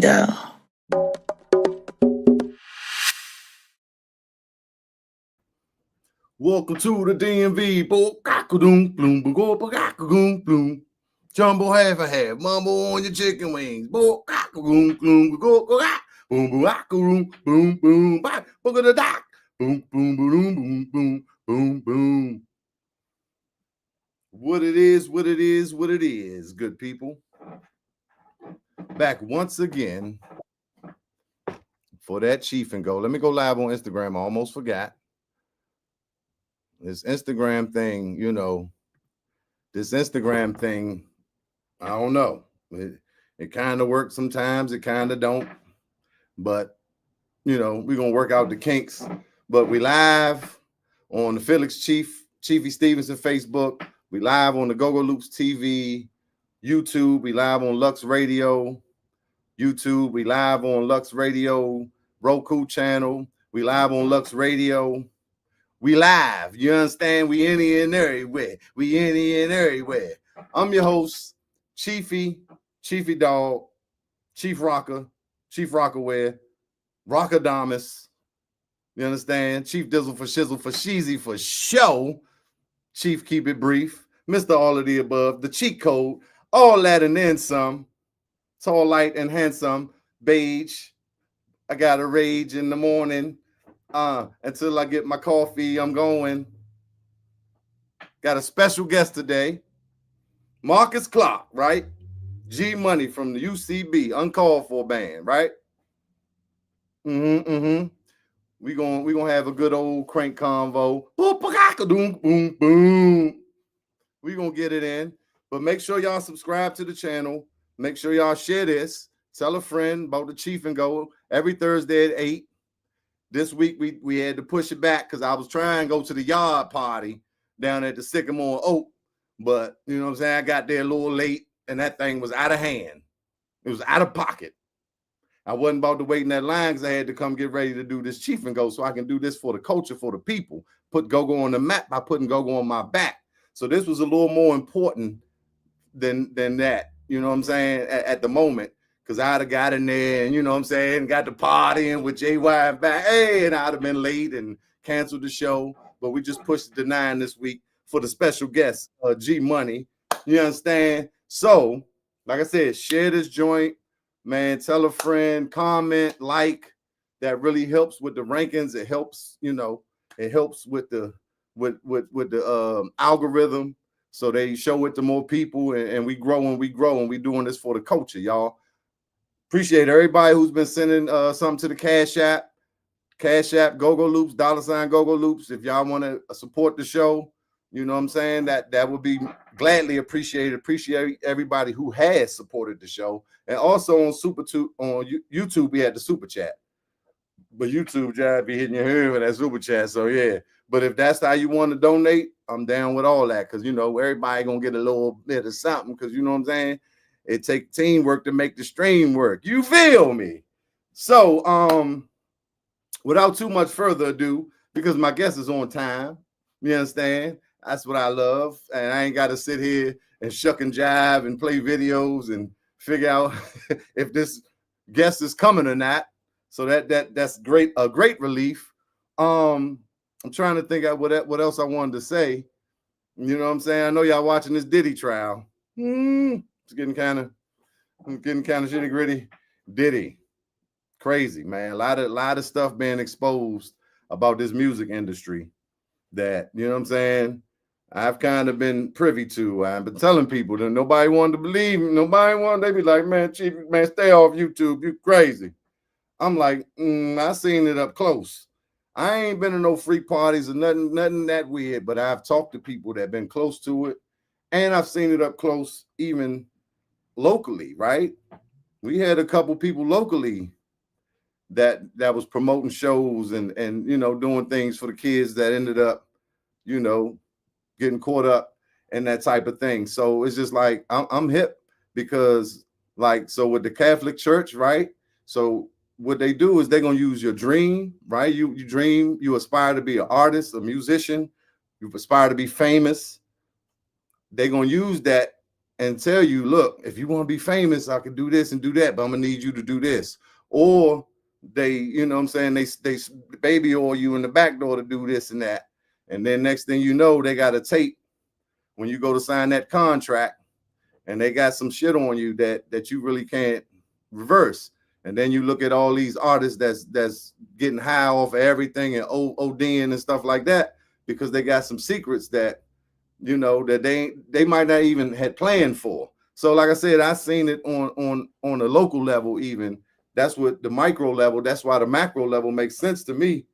Convo. Welcome to the DMV. Jumbo half a half. Mumbo on your chicken wings. Boom, boom, boom, boom, boom, boom, the dock. Boom, boom, boom, boom, boom, boom, boom. What it is, good people. Back once again for that Cheef and Go. Let me go live on Instagram. I almost forgot. This Instagram thing, I don't know. It kind of works sometimes. It kind of don't. But, we're going to work out the kinks. But we live on the Felix Cheefy Stevenson Facebook. We live on the Go-Go Loops TV, YouTube. We live on Lux Radio, YouTube. We live on Lux Radio, Roku channel. We live on Lux Radio. We live. You understand? We in here and everywhere. We in here and everywhere. I'm your host, Cheefy Dog, Cheef Rocker, Cheef Rockaware, Rockadamus. You understand? Cheef Dizzle for Shizzle for Sheezy for show. Cheef Keep It Brief. Mr. All of the Above. The cheat code. All that and then some. Tall, light, and handsome. Beige. I got a rage in the morning. Until I get my coffee, I'm going. Got a special guest today. Marcus Clark, right? G Money from the UCB, uncalled for band, right? We gonna have a good old Crank Convo. Boom, boom. We gonna get it in. But make sure y'all subscribe to the channel. Make sure y'all share this. Tell a friend about the Cheef and Go every Thursday at 8. This week, we had to push it back because I was trying to go to the yard party down at the Sycamore Oak. But, you know what I'm saying? I got there a little late, and that thing was out of hand. It was out of pocket. I wasn't about to wait in that line because I had to come get ready to do this Cheef and Go so I can do this for the culture, for the people. Put Go-Go on the map by putting Go-Go on my back. So this was a little more important than that, you know what I'm saying, at the moment. Because I'd have got in there and, you know what I'm saying, got the partying with J.A.B back. Hey, and I'd have been late and canceled the show. But we just pushed it to 9 this week for the special guest, G Money. You understand? So, like I said, share this joint. Man, tell a friend, comment, like. That really helps with the rankings. It helps, it helps with the algorithm. So they show it to more people and we grow and we doing this for the culture, y'all. Appreciate everybody who's been sending something to the Cash App, Go-Go Loops, $ Go-Go Loops. If y'all want to support the show, you know what I'm saying, that would be gladly appreciated. Appreciate everybody who has supported the show. And also on YouTube, we had the Super Chat. But YouTube, J.A.B be hitting your head with that Super Chat, so yeah. But if that's how you want to donate, I'm down with all that because, everybody going to get a little bit of something because, you know what I'm saying? It takes teamwork to make the stream work. You feel me? So, without too much further ado, because my guest is on time, you understand? That's what I love. And I ain't got to sit here and shuck and jive and play videos and figure out if this guest is coming or not. So that's great, a great relief. I'm trying to think of what else I wanted to say. You know what I'm saying? I know y'all watching this Diddy trial. It's getting kind of shitty gritty. Diddy, crazy, man. A lot of stuff being exposed about this music industry that, you know what I'm saying, I've kind of been privy to. I've been telling people that nobody wanted to believe me. They be like, man, Cheef, man, stay off YouTube. You crazy. I'm like, I seen it up close. I ain't been to no freak parties or nothing that weird, but I've talked to people that have been close to it, and I've seen it up close even locally, right? We had a couple people locally that was promoting shows and doing things for the kids that ended up, getting caught up in that type of thing. So it's just like I'm hip because so with the Catholic Church, right? So what they do is they're going to use your dream, right? You dream, you aspire to be an artist, a musician, you aspire to be famous. They're going to use that and tell you, look, if you want to be famous, I can do this and do that, but I'm gonna need you to do this. Or they, you know what I'm saying, they baby oil you in the back door to do this and that. And then next thing you know, they got a tape when you go to sign that contract, and they got some shit on you that you really can't reverse. And then you look at all these artists that's getting high off of everything and ODing and stuff like that because they got some secrets that, you know, that they might not even had planned for. So like I said, I seen it on a local level. Even that's what the micro level, that's why the macro level makes sense to me.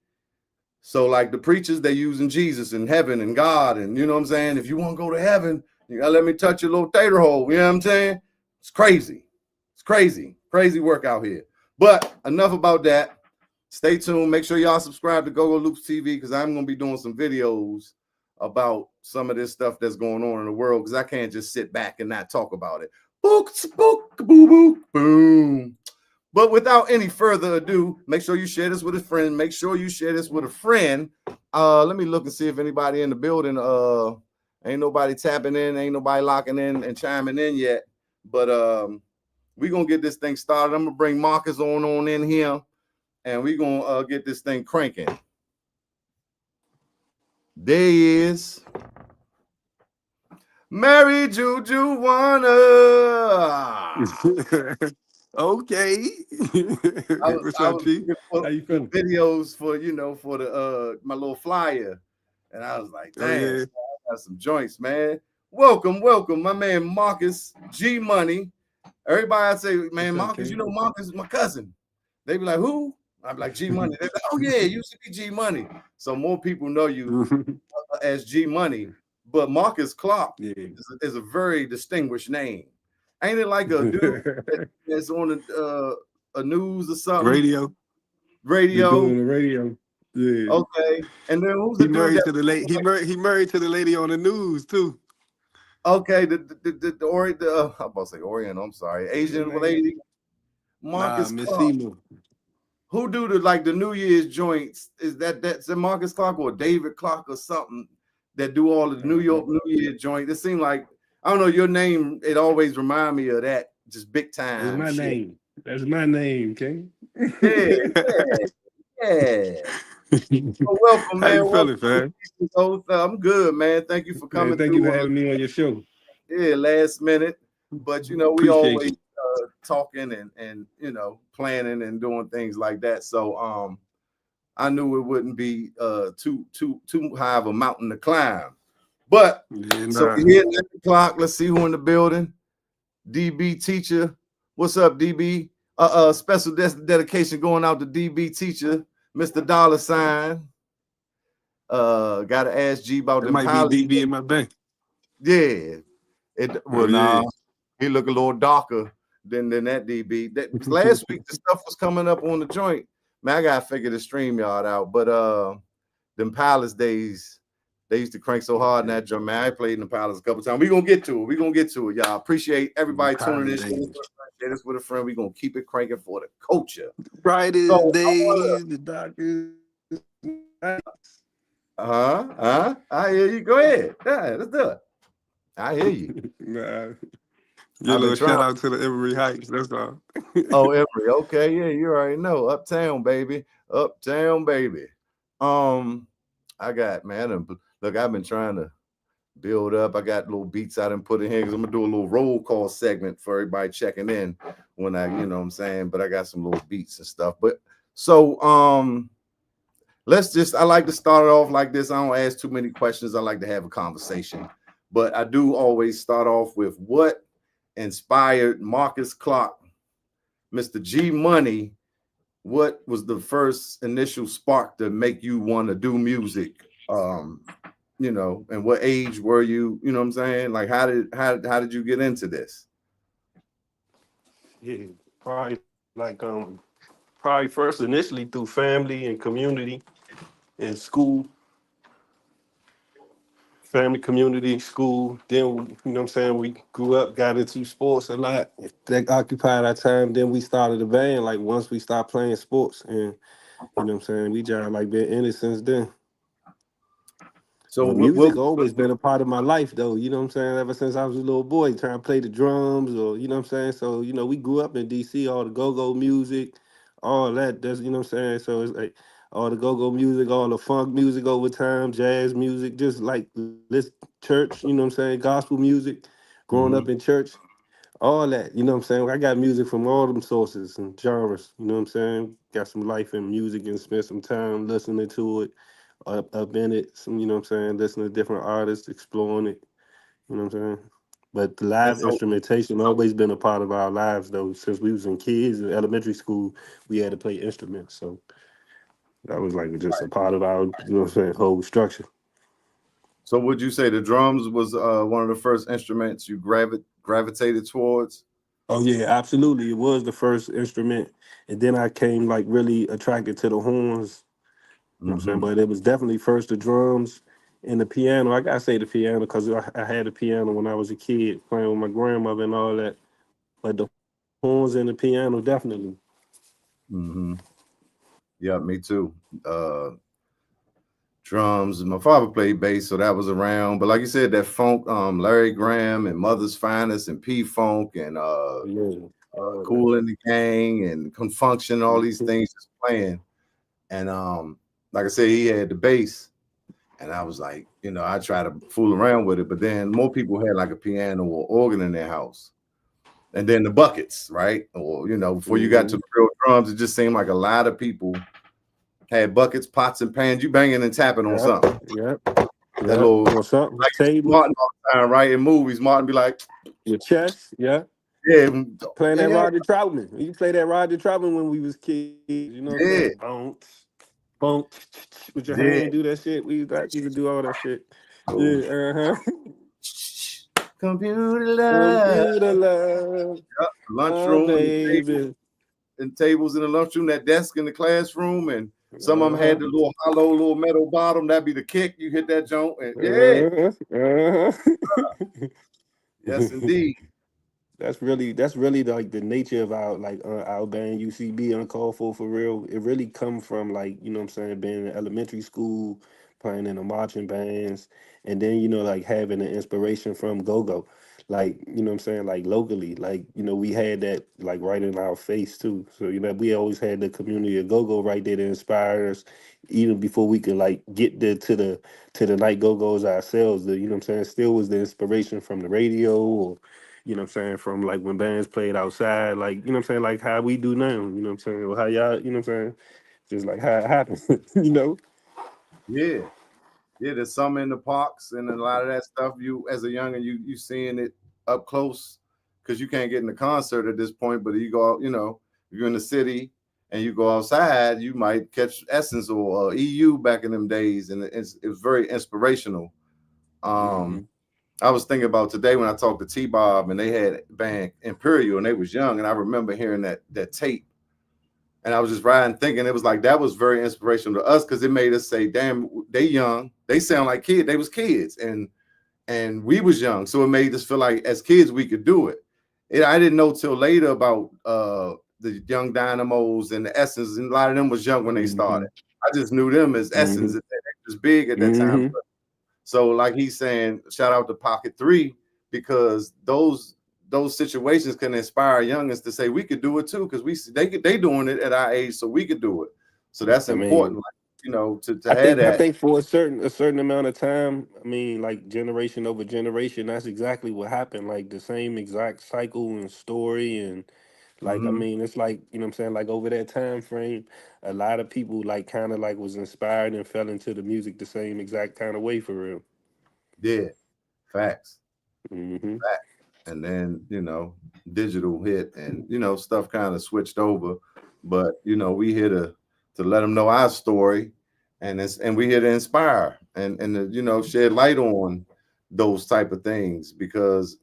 So like the preachers, they using Jesus and heaven and God, and you know what I'm saying, if you want to go to heaven, you gotta let me touch your little tater hole. You know what I'm saying? It's crazy. It's crazy work out here. But enough about that. Stay tuned. Make sure y'all subscribe to Go Loops TV, because I'm gonna be doing some videos about some of this stuff that's going on in the world, because I can't just sit back and not talk about it. Book, book, boo, boo, boom. But without any further ado, make sure you share this with a friend. Make sure you share this with a friend. Let me look and see if anybody in the building. Ain't nobody tapping in, ain't nobody locking in and chiming in yet. But we're gonna get this thing started. I'm gonna bring Marcus on in here, and we're gonna get this thing cranking. There he is. Mary Juju Wanna. Okay. What's up, Chief? How you feeling? Videos for, you know, for the my little flyer, and I was like, damn, Oh, yeah. I got some joints, man. Welcome, my man Marcus G Money. Everybody I say, man, What's up, Marcus, King? you know Marcus is my cousin. They be like, who? I'm like, G Money. They're like, oh yeah, UCB G Money. So more people know you as G Money, but Marcus Clark is a very distinguished name. Ain't it like a dude that's on a news or something? Radio. They Radio. doing the radio. Yeah. Okay. And then who's He the dude married that to the lady. He married to the lady on the news too. okay, the Orient, I'm about to say Orient, I'm sorry, Asian lady, Nah, Marcus Miss Clark. Seymour. Who do the New Year's joints? Is that's Marcus Clark or David Clark or something that do all the New York New Year joints? It seemed like, I don't know, your name, it always remind me of that, just big time. That's my shit. name. That's my name, King. Yeah. Well, welcome, How man. you feeling, Welcome. man? I'm good, man. Thank you for coming Man, thank you through. for having me on your show. Yeah, last minute, but you know, we Appreciate always you. talking and you know, planning and doing things like that. So I knew it wouldn't be too high of a mountain to climb. But so we're here at 9 o'clock. Let's see who in the building. DB teacher. What's up, DB? Special dedication going out to DB teacher, Mr. Dollar Sign. Gotta ask G about them might pilots. be DB in my bank. Yeah. Yeah. He look a little darker than that DB. That last week the stuff was coming up on the joint. Man, I gotta figure the StreamYard out. But them Palace days, they used to crank so hard in that drum. Man, I played in the Palace a couple times. We're gonna get to it. Y'all. Appreciate everybody tuning in. Share this with a friend. We're gonna keep it cranking for the culture. Brightest days, the darkest nights. I hear you. Go ahead. Yeah, let's do it. I hear you. Nah. Get a little shout out to the Emory Heights. That's all. Oh, Emory. Okay, yeah, you already know. Uptown, baby. Uptown, baby. I got, man. Look, I've been trying to build up. I got little beats I done put in here because I'm gonna do a little roll call segment for everybody checking in when I, you know what I'm saying. But I got some little beats and stuff. But so I like to start it off like this. I don't ask too many questions. I like to have a conversation. But I do always start off with what inspired Marcus Clark, Mr. G Money. What was the first initial spark to make you want to do music? You know, and what age were you? You know what I'm saying? Like, how did you get into this? Yeah, probably first initially through family and community and school. Family, community, school. Then, you know what I'm saying, we grew up, got into sports a lot. That occupied our time. Then we started a band, like, once we stopped playing sports. And, you know what I'm saying, we just, like, been in it since then. So But what music always been a part of my life, though. You know what I'm saying? Ever since I was a little boy, trying to play the drums, or you know what I'm saying. So we grew up in D.C. All the go-go music, all that. That's you know what I'm saying. So it's like all the go-go music, all the funk music over time, jazz music, just like this church. You know what I'm saying? Gospel music. Growing up Mhm. in church, all that. You know what I'm saying? I got music from all them sources and genres. You know what I'm saying? Got some life in music and spent some time listening to it up in it. Some, you know what I'm saying, listening to different artists, exploring it. You know what I'm saying? But the And live so instrumentation always been a part of our lives though. Since we was in kids in elementary school, we had to play instruments. So that was like just a part of our, you know what I'm saying, whole structure. so would you say the drums was one of the first instruments you gravitated towards? Oh yeah, absolutely. It was the first instrument. And then I came like really attracted to the horns. You know what I'm saying? Hmm. But it was definitely first the drums and the piano. I gotta say the piano because I had a piano when I was a kid playing with my grandmother and all that. But the horns and the piano definitely. Hmm. Yeah, me too. Uh, Drums. My father played bass, so that was around. But like you said, that funk, Larry Graham and Mother's Finest and P Funk and Yeah, all that. Cool in the Gang and Confunction, all these Mhm. things just playing. And like I said, he had the bass, and I was like, I try to fool around with it. But then more people had like a piano or organ in their house, and then the buckets, right? Or before you got to Mhm. the real drums, it just seemed like a lot of people had buckets, pots, and pans. You banging and tapping on Yep, something. yep, That yep. little Or something. like Tables, Martin all the time, right? In movies, Martin be like, your chest, yeah. yeah, Playing yeah, that yeah, Roger Troutman. You play that Roger Troutman when we was kids. You know what I'm saying? yeah, Bounce, bounce with your hand. yeah. Do that shit. We like you to do all that shit. Go Yeah, uh huh. computer love. Computer love, my Lunchroom baby. and tables in the lunchroom, that desk in the classroom, and some of them had Uh-huh. the little hollow little metal bottom. That'd be the kick. You hit that joint, and yeah, Uh-huh. Uh-huh. yes, indeed. That's really like the nature of our band UCB Uncalled for real. It really come from like, you know what I'm saying, being in elementary school, playing in the marching bands, and then, like having the inspiration from go-go. Like, you know what I'm saying, like locally. Like, we had that like right in our face too. So, we always had the community of go-go right there to inspire us, even before we could like get there to the night go-go's ourselves. You know what I'm saying? Still was the inspiration from the radio or what I'm saying, from like when bands played outside, like, what I'm saying, like how we do now, what I'm saying, or how y'all, what I'm saying, just like how it happened, you know? Yeah, yeah. There's some in the parks, and a lot of that stuff. You as a youngin, you seeing it up close because you can't get in the concert at this point. But you go out, if you're in the city and you go outside, you might catch Essence or EU back in them days, and it was very inspirational. Um, Mm-hmm. I was thinking about today when I talked to T-Bob and they had band Imperial and they was young, and I remember hearing that tape, and I was just riding thinking it was like that was very inspirational to us because it made us say, "Damn, they young, they sound like kids. They was kids, and we was young, so it made us feel like as kids we could do it." I didn't know till later about the Young Dynamos and the Essence, and a lot of them was young when they Mm-hmm. started. I just knew them as Essence. Mm-hmm. They was big at that time. Mm-hmm. So like he's saying, shout out to Pocket Three because those situations can inspire youngins to say we could do it too because they doing it at our age, so we could do it. So that's I important, mean, like, to I have think I that. think for a certain amount of time, I mean, like generation over generation, that's exactly what happened. Like the same exact cycle and story, and like I Mhm. mean, it's like what I'm saying, like over that time frame, a lot of people like kind of like was inspired and fell into the music the same exact kind of way for real. Yeah, facts. Hmm. And then digital hit, and stuff kind of switched over, but we here to let them know our story, and we here to inspire and to, shed light on those type of things because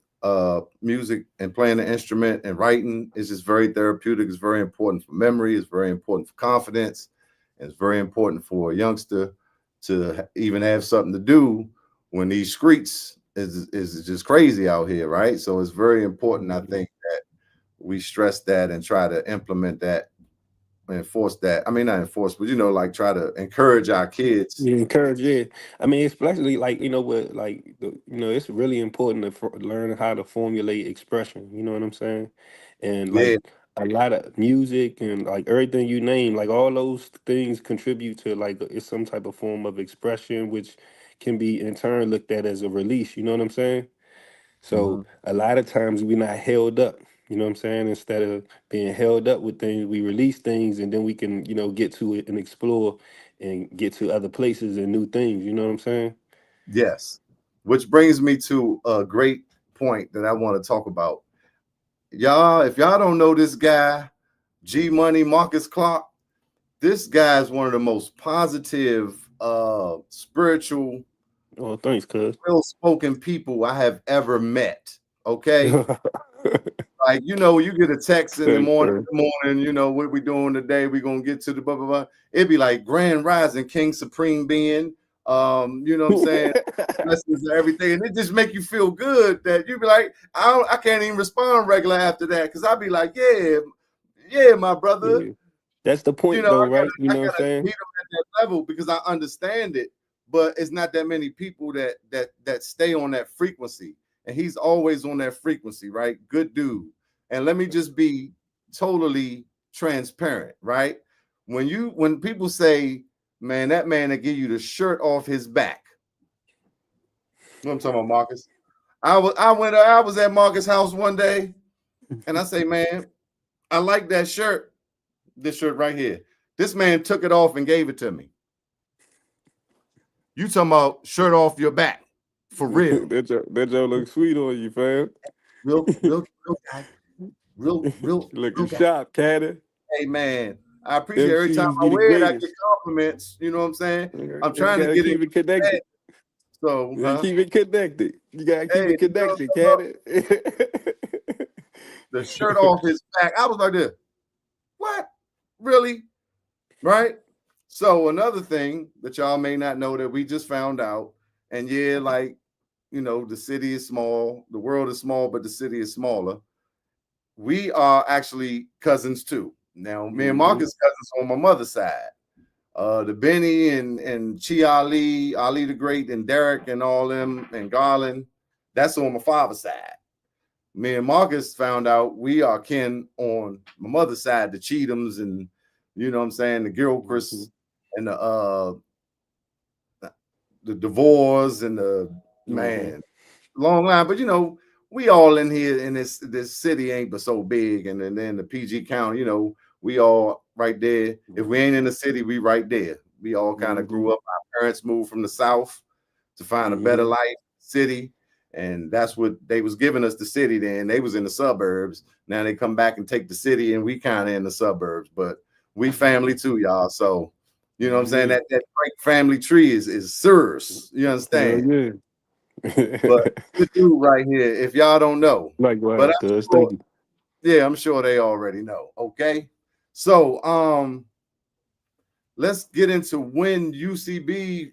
music and playing an instrument and writing is just very therapeutic. It's very important for memory, it's very important for confidence, and it's very important for a youngster to even have something to do when these streets is just crazy out here, right? So it's very important, I Hmm. think, that we stress that and try to implement that enforce that. I mean, not enforce, but like try to encourage our kids. Yeah, encourage, yeah. I mean, especially like what like it's really important to learn how to formulate expression. You know what I'm saying? And Yeah, like a lot of music and like everything you name, like all those things contribute to like it's some type of form of expression, which can be in turn looked at as a release. You know what I'm saying? So mhm. a lot of times we're not held up. You know what I'm saying? Instead of being held up with things, we release things and then we can, get to it and explore and get to other places and new things. You know what I'm saying? Yes. Which brings me to a great point that I want to talk about. Y'all, if y'all don't know this guy, G Money Marcus Clark, this guy is one of the most positive, spiritual, Oh, thanks, cuz. well spoken people I have ever met. Okay. Like, you get a text in the Thanks, morning, cuz. what we doing today? We gonna get to the blah blah blah. It'd be like Grand Rising, King Supreme Being. You know what I'm saying? Blessings and everything, and it just make you feel good that you be like, I can't even respond regular after that because I'd be like, yeah, yeah, my brother. Yeah. That's the point though, right? You I know what I'm gotta saying? meet him at that level because I understand it, but it's not that many people that stay on that frequency, and he's always on that frequency, right? Good dude. And let me just be totally transparent, right? When people say, man, that man that give you the shirt off his back, what I'm talking about, Marcus. I was at Marcus' house one day, and I say, man, I like that shirt. This shirt right here. This man took it off and gave it to me. You talking about shirt off your back for real? that y'all look sweet on you, fam. Real guy, Looking real guy. sharp, Caddy. Hey man, I appreciate Them every time shoes I be the wear it. I get greatest. compliments. You know what I'm saying? I'm You trying to gotta get it. keep it connected. So, You huh? keep it connected. You gotta keep Hey, it connected, Caddy. the shirt off his back. I was like this. What? Really? Right? So another thing that y'all may not know that we just found out, and yeah, like the city is small, the world is small, but the city is smaller. We are actually cousins too. Now, me and Hmm. Marcus cousins on my mother's side. The Benny and Chi Ali, Ali the Great, and Derek and all them and Garland. That's on my father's side. Me and Marcus found out we are kin on my mother's side, the Cheathams and you know what I'm saying, the Hmm. Gilchrist and the DeVores and the Hmm. man long line. But we all in here in this city ain't but so big, and then the PG County, we all right there. If we ain't in the city, we right there. We all kind of Hmm. grew up. Our parents moved from the south to find a better Hmm. life, city, and that's what they was giving us the city. Then they was in the suburbs. Now they come back and take the city, and we kind of in the suburbs. But we family too, y'all. So you know what I'm saying? Yeah. That great family tree is serious. You Hell understand? yeah. But good dude right here, if y'all don't know. But Likewise, I'm cuz. sure, Thank you. yeah, I'm sure they already know. Okay. So let's get into when UCB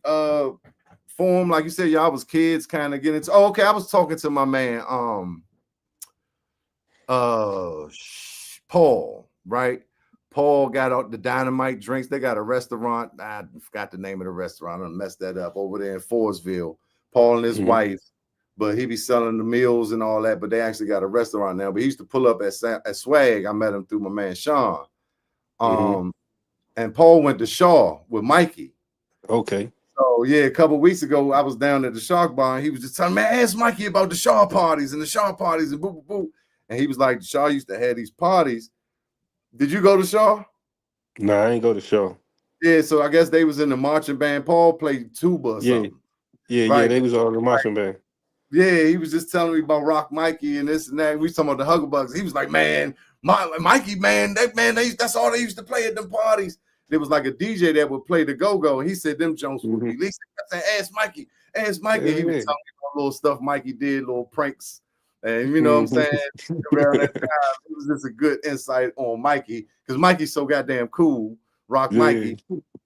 formed. Like you said, y'all was kids kind of getting into okay. I was talking to my man Paul, right? Paul got out the dynamite drinks. They got a restaurant. I forgot the name of the restaurant. I messed that up over there in Forestville. Paul and his Hmm. wife, but he be selling the meals and all that. But they actually got a restaurant now. But he used to pull up at Swag. I met him through my man Sean. Hmm. Um, and Paul went to Shaw with Mikey. Okay. So yeah, a couple weeks ago, I was down at the Shark Bar, and he was just telling me, man, ask Mikey about the Shaw parties and the Shaw parties and boo boo boo. And he was like, Shaw used to have these parties. Did you go to Shaw? Nah, I ain't go to show. Yeah, so I guess they was in the marching band. Paul played tuba or Yeah. something, Yeah. right? They was all in the marching band. Yeah, he was just telling me about Rock Mikey and this and that. We was talking about the Huggerbugs. He was like, man, Mikey, man, that's all they used to play at them parties. There was like a DJ that would play the go-go, and he said them Jones would Hmm. be least. I said, ask Mikey, ask Mikey. Hell He was yeah. telling me about little stuff Mikey did, little pranks, and you know what I'm Hmm. saying. Around that time, it was just a good insight on Mikey because Mikey's so goddamn cool, Rock Yeah. Mikey,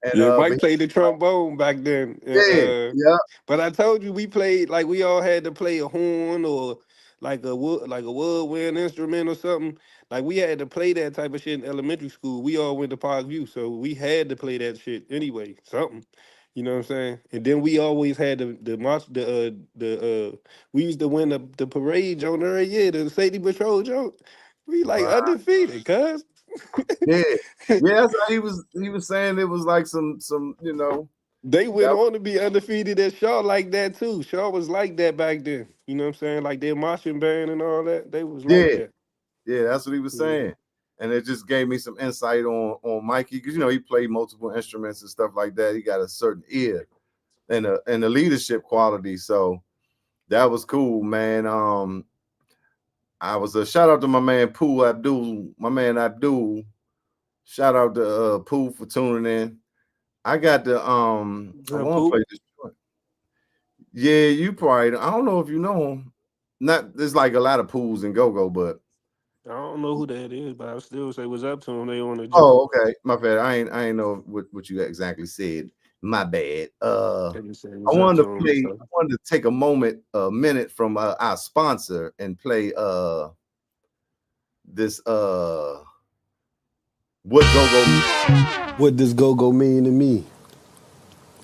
and Yeah, but Mike played the trombone back then. yeah, yeah, But I told you we played like we all had to play a horn or like a woodwind instrument or something. Like we had to play that type of shit in elementary school. We all went to Parkview, so we had to play that shit anyway. Something. You know what I'm saying? And then we always had the march we used to win the parade on every year, the safety patrol joke. We like Wow. undefeated, cuz. Yeah. Yeah, that's how he was saying it was like some, They went that on to be undefeated at Shaw like that too. Shaw was like that back then. You know what I'm saying? Like their marching band and all that. They was like yeah, that. yeah, that's what he was Mhm. saying. And it just gave me some insight on Mikey, because he played multiple instruments and stuff like that. He got a certain ear and a leadership quality. So that was cool, man. I was a shout out to my man Pooh Abdul, my man Abdul. Shout out to Pooh for tuning in. I got the What's I up, want to Pooh? play this joint. Yeah, you probably, I don't know if you know him. Not there's like a lot of Poohs and go-go, but I don't know who that is, but I still say what's up to them. They on the joint. oh, okay. My bad. I ain't know what you exactly said. My bad. They just say I what's up wanted to to them. play, So I wanted to take a minute from our sponsor and play this what go-go. What does go go mean to me?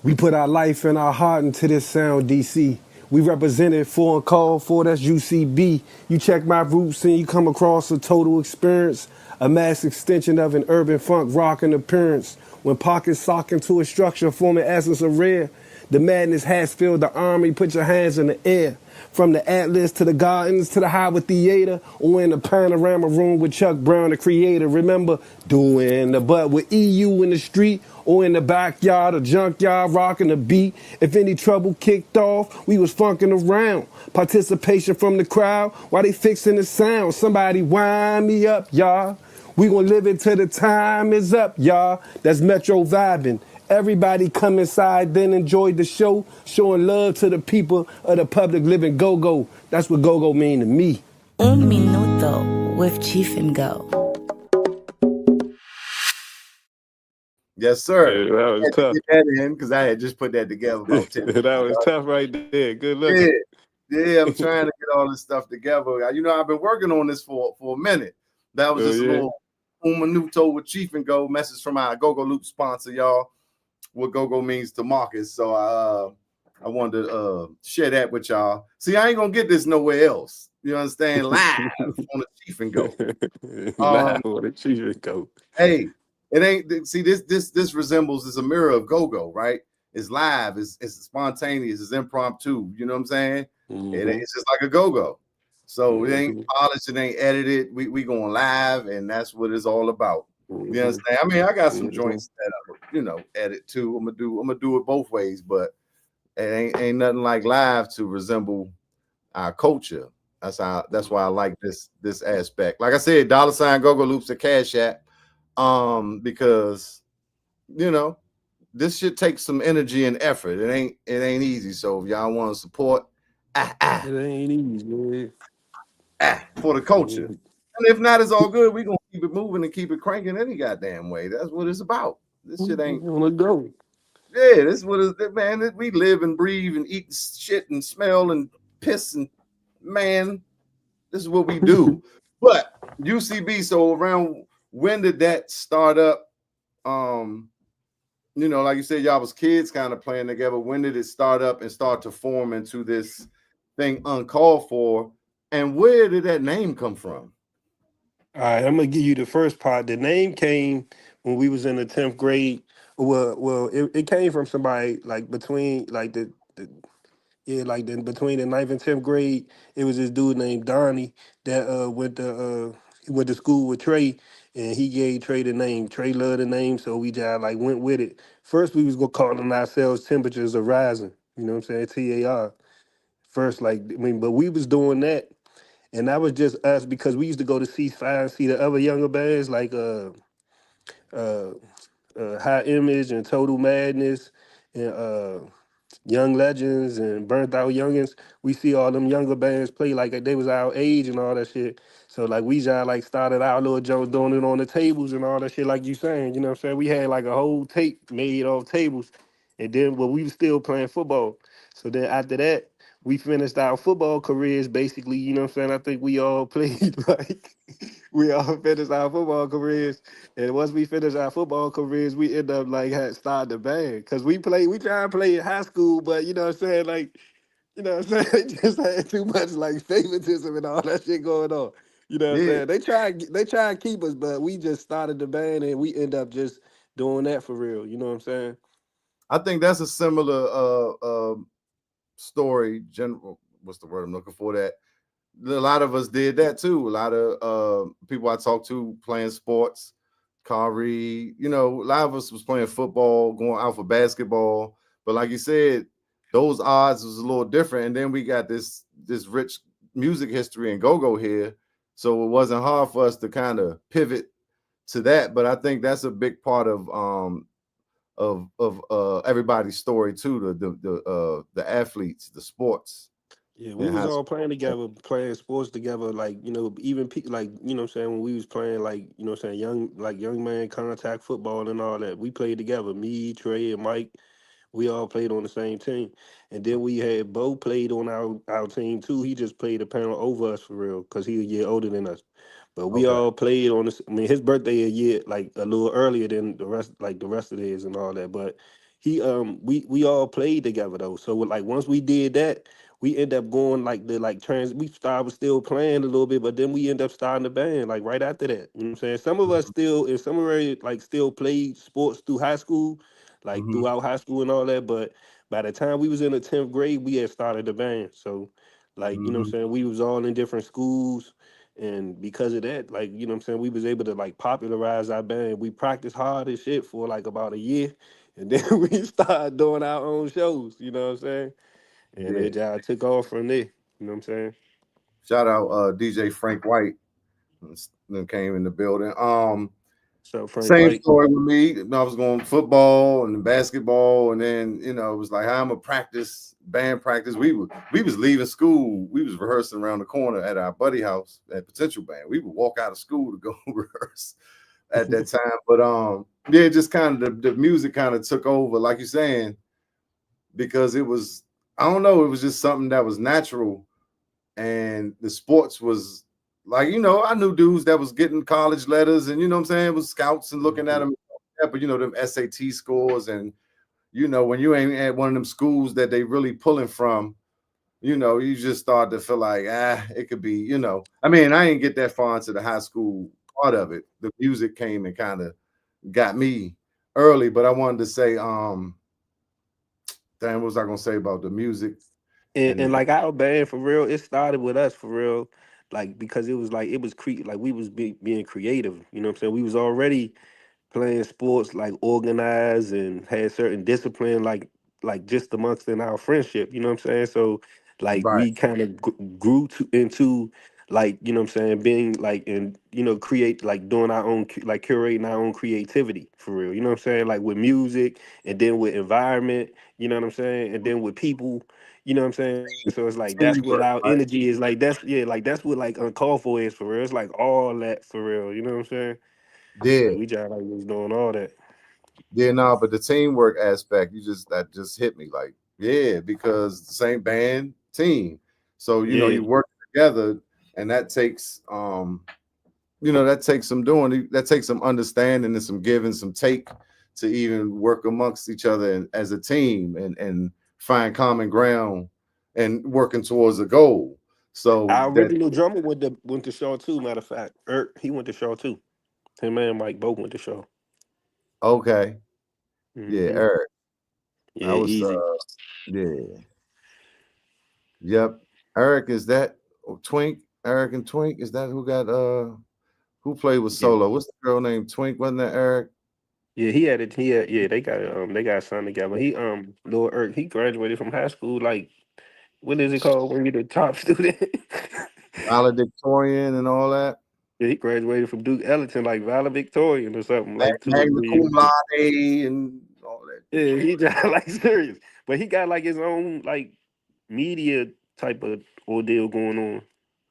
We put our life and our heart into this sound, DC. We represented for and called for, that's UCB. You check my roots and you come across a total experience, a mass extension of an urban funk rockin' appearance. When pockets sock into a structure forming essence of rare, the madness has filled the army, put your hands in the air. From the Atlas to the Gardens to the Howard Theater, or in the panorama room with Chuck Brown, the creator. Remember doing the butt with EU in the street or in the backyard or junkyard rocking the beat. If any trouble kicked off, we was funking around. Participation from the crowd while they fixing the sound. Somebody wind me up, y'all. We gon' live it till the time is up, y'all. That's Metro vibing. Everybody come inside, then enjoy the show, showing love to the people of the public living go-go. That's what go-go mean to me. Un minuto with Cheef and Go. Yes, yeah, sir. that was I had to tough. get that in because I had just put that together about 10 minutes That was ago. tough right there. Good looking. Yeah, yeah, I'm trying to get all this stuff together. I've been working on this for a minute. That was Oh just a yeah. little un minuto with Cheef and Go message from our Go-Go Loop sponsor, y'all. What go-go means to Marcus. So I wanted to share that with y'all. See, I ain't gonna get this nowhere else. You understand? Live on the Cheef and Go. Um, Live on the Cheef go. hey, it ain't see this resembles is a mirror of go-go, right? It's live, it's spontaneous, it's impromptu. You know what I'm saying? Mm-hmm. It's just like a go-go. So it ain't Mm-hmm. polished, it ain't edited. We going live, and that's what it's all about. You Mm-hmm. understand? I mean, I got some Mm-hmm. joints that edit too. I'm gonna do it both ways, but it ain't nothing like live to resemble our culture. That's why I like this aspect. Like I said, dollar sign go loops at Cash App. Because you know this shit takes some energy and effort. It ain't easy. So if y'all want to support, ah ah It ain't easy, man. for the culture. Mm-hmm. And if not, it's all good. We gonna keep it moving and keep it cranking any goddamn way. That's what it's about. This shit ain't. Wanna go. Yeah, this is what is man. We live and breathe and eat shit and smell and piss and man. This is what we do. But UCB. So around when did that start up? Um, like you said, y'all was kids kind of playing together. When did it start up and start to form into this thing uncalled for? And where did that name come from? All right, I'm gonna give you the first part. The name came when we was in the 10th grade. Well, it came from somebody like between like the yeah, like between the ninth and 10th grade. It was this dude named Donnie that he went to school with Trey, and he gave Trey the name. Trey loved the name, so we just like went with it. First, we was gonna call them ourselves Temperatures are Rising. You know what I'm saying? TAR. First, like I mean, but we was doing that. And that was just us because we used to go to C5 and see the other younger bands like uh, High Image and Total Madness and Young Legends and Burnt Out Youngins. We see all them younger bands play like they was our age and all that shit. So like we just like started our little joke doing it on the tables and all that shit like you saying. You know what I'm saying? We had like a whole tape made off tables. And then but we was still playing football. So then after that, we finished our football careers basically, you know what I'm saying? I think we all played like we all finished our football careers. And once we finished our football careers, we end up like had started the band. Cause we try to play in high school, but you know what I'm saying? Like, you know what I'm saying? Just had too much like favoritism and all that shit going on. You know what I'm Yeah, saying? They try to keep us, but we just started the band and we end up just doing that for real. You know what I'm saying? I think that's a similar story. General, what's the word I'm looking for? That a lot of us did that too. A lot of people I talked to playing sports, Kyrie, a lot of us was playing football, going out for basketball. But like you said, those odds was a little different. And then we got this rich music history and go-go here. So it wasn't hard for us to kind of pivot to that. But I think that's a big part of everybody's story too, the athletes, the sports Yeah, we and was high all school. playing together, playing sports together, like, even like, you know what I'm saying, when we was playing like, you know what I'm saying, young man contact football and all that. We played together, me, Trey, and Mike. We all played on the same team. And then we had Bo played on our team too. He just played a pound over us for real, because he a year older than us. But we Okay. all played on this. I mean, his birthday a year like a little earlier than the rest of his and all that. But we all played together though. So like once we did that, we end up going like the like trans. We started still playing a little bit, but then we end up starting the band like right after that. You know what I'm saying? Some of us still, in some way, like still played sports through high school, like Mm-hmm. throughout high school and all that. But by the time we was in the 10th grade, we had started the band. So like, you know what Mm-hmm. I'm saying, we was all in different schools. And because of that, like, you know what I'm saying, we was able to like popularize our band. We practiced hard as shit for like about a year. And then we started doing our own shows, you know what I'm saying? And Yeah. it just took off from there. You know what I'm saying? Shout out DJ Frank White that came in the building. So Frank Same White. story with me. I was going football and basketball, and then it was like I'm a practice band practice. We was leaving school. We was rehearsing around the corner at our buddy house at Potential Band. We would walk out of school to go rehearse at that time. But yeah, just kind of the music kind of took over, like you're saying, because it was, I don't know, it was just something that was natural, and the sports was like, I knew dudes that was getting college letters, and what I'm saying, it was scouts and looking at Mhm. them. But them SAT scores, and when you ain't at one of them schools that they really pulling from, you just start to feel like, it could be, I mean, I didn't get that far into the high school part of it. The music came and kind of got me early. But I wanted to say, damn, what was I gonna say about the music And, and the like our band for real, it started with us for real, like because it was like we was being creative. You know what I'm saying? We was already playing sports like organized and had certain discipline like just amongst in our friendship, you know what I'm saying? So like right? we kind of grew into like, you know what I'm saying, being like, and create like doing our own like curating our own creativity for real, you know what I'm saying, like with music, and then with environment, you know what I'm saying, and then with people, you know what I'm saying. So it's like that's what our Teamwork, right? energy is, like that's, yeah, like that's what like uncalled for is for real. It's like all that for real, you know what I'm saying. Yeah. Like we just like was doing all that. Yeah, no, but the teamwork aspect, that just hit me like, yeah, because the same band team. So, Yeah. you work together, and that takes some doing, that takes some understanding and some giving, some take to even work amongst each other and as a team, and find common ground and working towards a goal. So Our that original drummer went to Shaw too, matter of fact. He went to Shaw too. Him and Mike both went to Shaw. okay, yeah, Hmm. Eric. Yeah, I was easy. yeah. Yep. Eric, is that Twink? Eric and Twink? Is that who played with Yeah. solo? What's the girl named Twink? Wasn't that Eric? Yeah, he had it. Yeah, they got a son together. Lil Erk, he graduated from high school. Like, what is it called when you're the top student? Valedictorian and all that. Yeah, he graduated from Duke Ellington, like valedictorian or something, like two or Magna three cum years ago. laude and all that. Yeah, he just like serious, but he got like his own like media type of ordeal going on.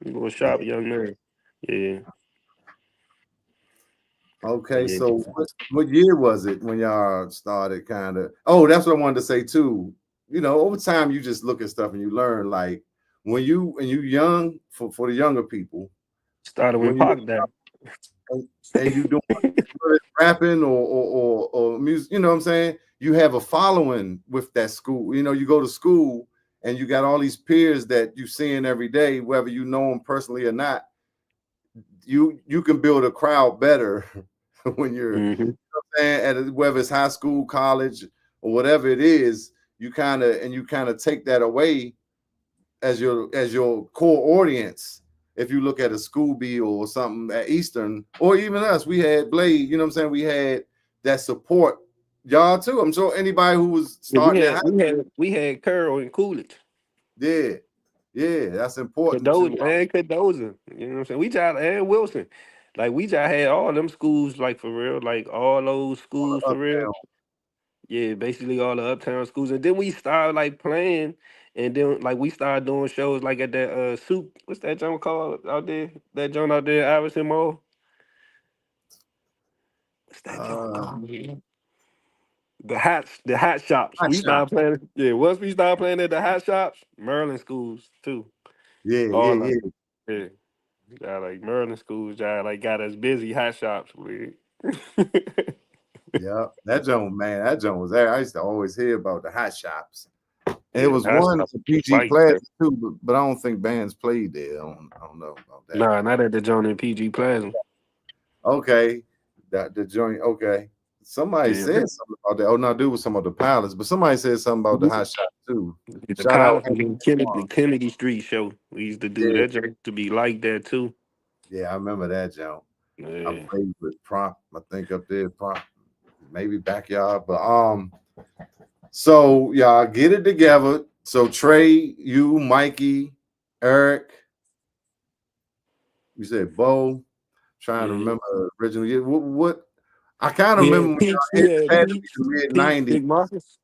He a little Yeah. sharp young man. Yeah, but Okay, yeah, so what year was it when y'all started kind of? Oh, that's what I wanted to say too. over time you just look at stuff and you learn. Like when you young, for the younger people, Started when when you Pac died. and you doing rapping or music, you know what I'm saying? You have a following with that school. You go to school and you got all these peers that you seeing every day, whether you know them personally or not. You can build a crowd better when you're Hmm. saying whether it's high school, college, or whatever it is. You kind of take that away as your core audience. If you look at a Scooby or something at Eastern, or even us, we had Blade. You know what I'm saying? We had that support. Y'all too. I'm sure anybody who was Yeah, we starting at high, had we had Curl and Coolidge. yeah, yeah, that's important Cadoza too. and Cadoza. You know what I'm saying? We just and Wilson. Like we just had all them schools like for real, like all those schools for Up real. Yeah, basically all the uptown schools. And then we started like playing and then like we started doing shows like at that soup, what's that joint called out there? That joint out there, Iverson Mall. What's that joint there. called? Man? The hat shops. Hot We shot. started playing. Yeah, once we started playing at the hat shops, Maryland schools too. Yeah, yeah, All of yeah, them. Yeah. Yeah, like Maryland schools, yeah, like got us busy hat shops with. yeah. That joint, man, that joint was there. I used to always hear about the hot shops. And it Yeah, the was hat one shops in PG like Plaza that. too, but I don't think bands played there. I don't know about that. Nah, not at the joint in PG Plaza. Okay, that the joint. Okay, somebody Yeah. said something about that. Oh no, dude was some of the pilots, but somebody said something about the hot shot too. The Shout out. pilot and then the Kennedy Street show. We used to do Yeah, that just to be like that too. yeah, I remember that joint. I Yeah. played with Prompt. I think up there, Prompt, maybe backyard, but So y'all get it together. So Trey, you, Mikey, Eric, you said Bo. Trying to Yeah. remember the original year. What I kind of We remember had when Peach, y'all we hit had it had to be Peach, the mid Peach, '90s. Big Marcus.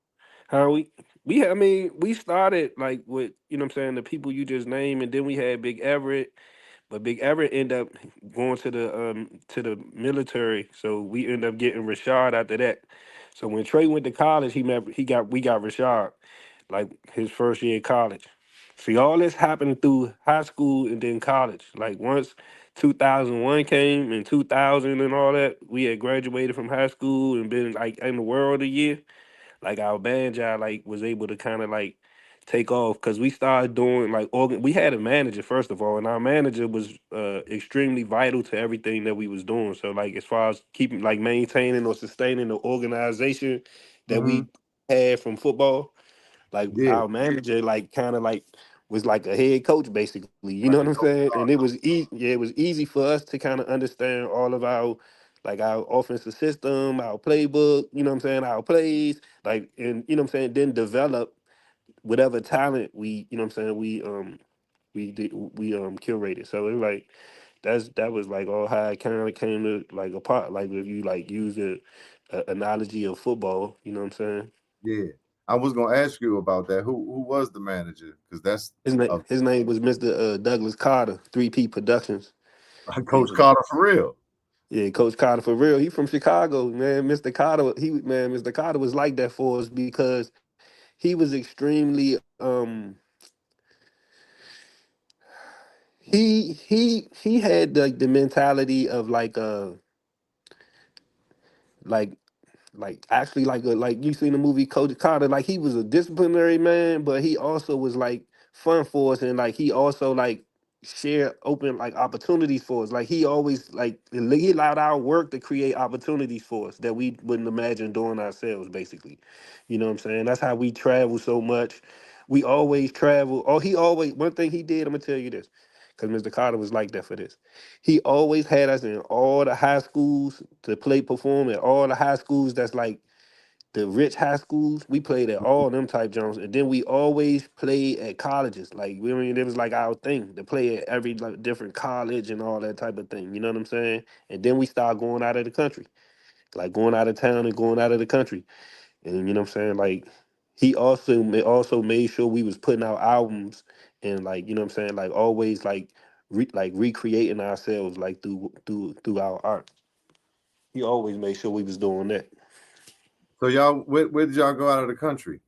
How I mean, we started like with, you know what I'm saying, the people you just named, and then we had Big Everett. But Big Everett ended up going to the military, so we ended up getting Rashad after that. So when Trey went to college, we got Rashad, like his first year of college. See, all this happened through high school and then college. Like once 2001 came and 2000 and all that, we had graduated from high school and been like in the world a year, like our band job like was able to kind of like take off because we started doing like we had a manager first of all, and our manager was extremely vital to everything that we was doing. So like as far as keeping like maintaining or sustaining the organization that Mm-hmm. we had from football, like Yeah, our manager like kind of like was like a head coach basically, you know what like I'm a coach. saying? And it was easy, yeah, it was easy for us to kind of understand all of our like our offensive system, our playbook, you know what I'm saying, our plays, like, and you know what I'm saying, then develop whatever talent we, you know what I'm saying, we curated. So it was like that was like all how it kind of came to like a part, like if you like use a analogy of football, you know what I'm saying. Yeah, I was gonna ask you about that. Who was the manager? Because that's a His name was Mr. Douglas Carter, 3P Productions. Yeah, Coach Carter for real. yeah, Coach Carter for real. He from Chicago, man. Mr. Carter was like that for us because he was extremely he had like the mentality of like actually like you seen the movie Coach Carter, like he was a disciplinary man, but he also was like fun for us, and like he also like share open like opportunities for us. Like he always like he allowed our work to create opportunities for us that we wouldn't imagine doing ourselves, basically. You know what I'm saying? That's how we travel so much. We always travel. Oh, he always one thing he did, I'm gonna tell you this, because Mr. Carter was like that for this. He always had us in all the high schools to play perform at all the high schools that's like the rich high schools. We played at all them type jobs. And then we always played at colleges. Like we I mean it was like our thing to play at every like different college and all that type of thing. You know what I'm saying? And then we start going out of the country. Like going out of town and going out of the country. And you know what I'm saying? Like he also made sure we was putting out albums and like, you know what I'm saying, like always like recreating ourselves like through our art. He always made sure we was doing that. So y'all, where did y'all go out of the country?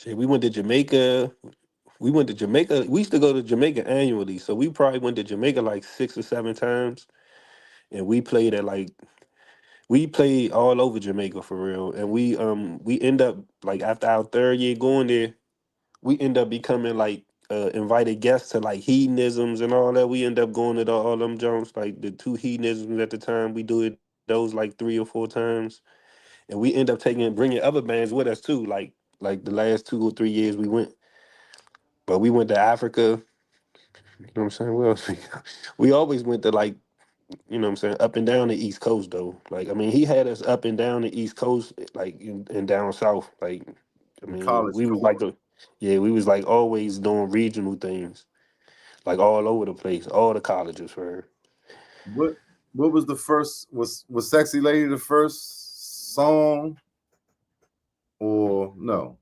Shit, we went to Jamaica. We went to Jamaica. We used to go to Jamaica annually, so we probably went to Jamaica like 6 or 7 times, and we played all over Jamaica for real. And we end up like after our third year going there, we end up becoming like invited guests to like hedonisms and all that. We end up going to all them jumps, like the two hedonisms at the time. We do it those like 3 or 4 times, and we end up bringing other bands with us too. Like the last 2 or 3 years we went, but we went to Africa. You know what I'm saying? Where else we always went to like, you know what I'm saying, up and down the East Coast though. Like I mean, he had us up and down the East Coast, like and down south. Like I The mean, college we was tour. like we was like always doing regional things, like all over the place, all the colleges for her. What what was the first was Sexy Lady the first song or no?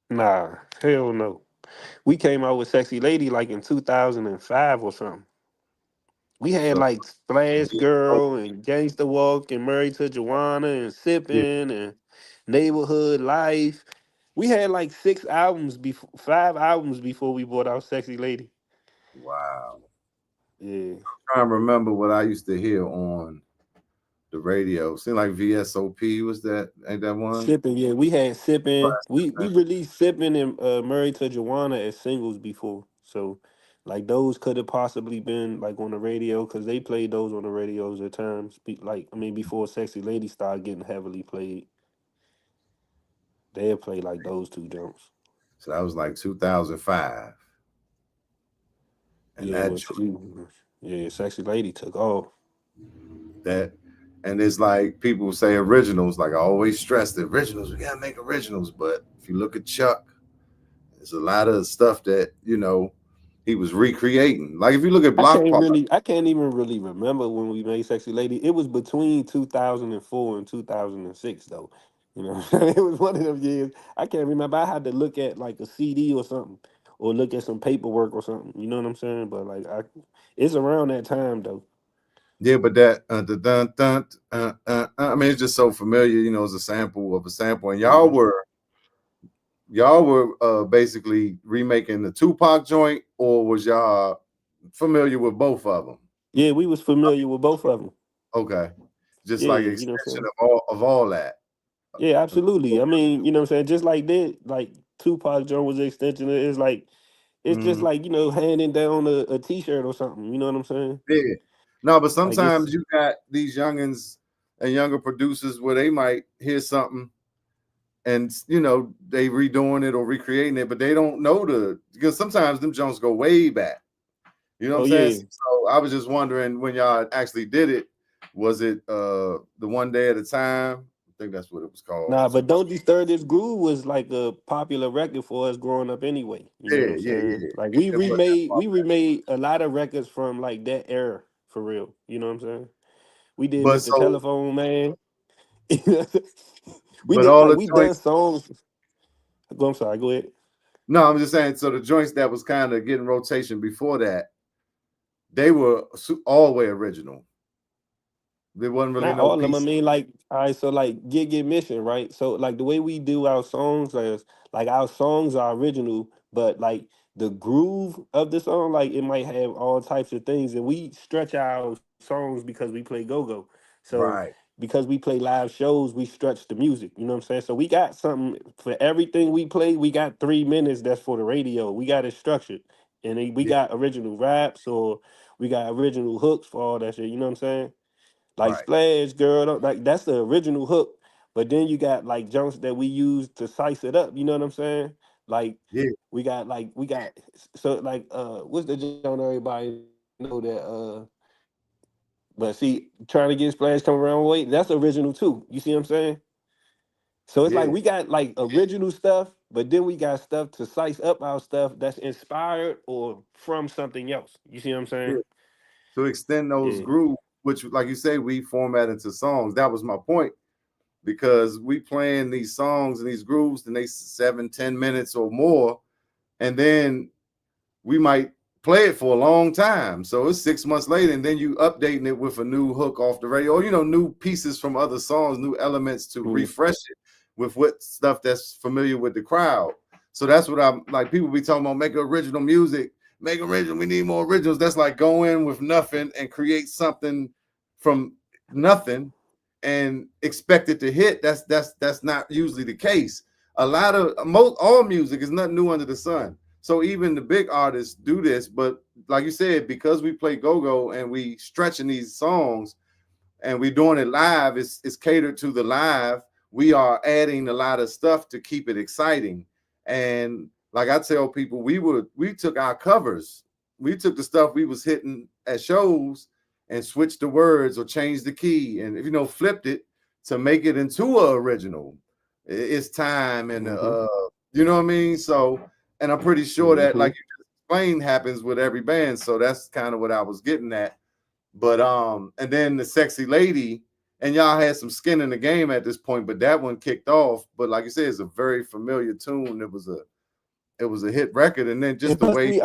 Nah, hell no. We came out with Sexy Lady like in 2005 or something. We had So like Splash Girl and Gangsta Walk and Married to Joanna and yeah, Sippin' and Neighborhood Life. We had like 6 albums before, 5 albums before we brought out Sexy Lady. wow. Yeah. Trying to remember what I used to hear on the radio. Seemed like VSOP was that ain't that one? Sippin', yeah. We had Sippin'. We released Sippin' and Married to Joanna as singles before. So like those could have possibly been like on the radio because they played those on the radios at times. Like I mean before Sexy Lady started getting heavily played, they'd play like those two jumps. So that was like 2005. And Yeah, that but yeah, Sexy Lady took off. that and it's like people say originals, like I always stress the originals, we gotta make originals. But if you look at Chuck, there's a lot of stuff that, he was recreating. Like if you look at Block Party, I can't even really remember when we made Sexy Lady. It was between 2004 and 2006 though. You know, what I'm saying? It was one of them years. I can't remember. I had to look at like a CD or something, or look at some paperwork or something. You know what I'm saying? But like, it's around that time though. yeah, but that I mean, it's just so familiar. It's a sample of a sample, and y'all Mhm. were basically remaking the Tupac joint, or was y'all familiar with both of them? Yeah, we was familiar with both of them. Okay, just Yeah, like you know what I'm extension saying? of all that. Yeah, absolutely. I mean, you know what I'm saying? Just like that, like Tupac Jones was an extension. It's just Mhm. like, handing down a t-shirt or something. You know what I'm saying? Yeah, no, but Like it's sometimes you got these youngins and younger producers where they might hear something and they redoing it or recreating it, but they don't know because sometimes them Jones go way back. You know what oh I'm saying? yeah. So I was just wondering when y'all actually did it, was it the one day at a time? I think that's what it was called. Nah, but Don't Disturb This Groove was like a popular record for us growing up anyway. You know what Yeah, I'm yeah, saying? yeah. Like It was we remade a lot of records from like that era for real. You know what I'm saying? We did but Mr. so Telephone Man. We but did all like the we done joints. songs. I'm sorry, go ahead. No, I'm just saying. So the joints that was kind of getting rotation before that, they were all the way original. There wasn't really Not no all of them. I piece. mean, like, all right, so like Gig Mission, right? So like the way we do our songs is like our songs are original, but like the groove of the song, like it might have all types of things, and we stretch our songs because we play go-go. So Right. because we play live shows, we stretch the music. You know what I'm saying? So we got something for everything we play. We got 3 minutes that's for the radio. We got it structured, and then we Yeah. got original raps or we got original hooks for all that shit. You know what I'm saying? Like Right. Splash Girl, like that's the original hook. But then you got like jumps that we use to size it up. You know what I'm saying? Like Yeah. we got so like what's the joint everybody know that but see trying to get Splash come around way that's original too. You see what I'm saying? So it's like Yeah. we got like original stuff, but then we got stuff to size up our stuff that's inspired or from something else. You see what I'm Yeah. saying? To extend those Yeah. grooves, which, like you say, we format into songs. That was my point because we playing these songs and these grooves, and they 7-10 minutes or more, and then we might play it for a long time. So it's 6 months later, and then you updating it with a new hook off the radio, or new pieces from other songs, new elements to Mm. refresh it with what stuff that's familiar with the crowd. So that's what I'm like. People be talking about make original music, make original. We need more originals. That's like go in with nothing and create something from nothing and expect it to hit. That's not usually the case. A lot of most all music is nothing new under the sun. So even the big artists do this, but like you said, because we play go-go and we stretching these songs, and we're doing it live, it's catered to the live. We are adding a lot of stuff to keep it exciting. And like I tell people, we took our covers, we took the stuff we was hitting at shows and switched the words or changed the key and flipped it to make it into a original. It's time and you know what I mean? So, and I'm pretty sure that, like you just explained, happens with every band. So that's kind of what I was getting at. But and then the sexy lady, and y'all had some skin in the game at this point, but that one kicked off. But like you said, it's a very familiar tune. It was a hit record, and then just And the plus, way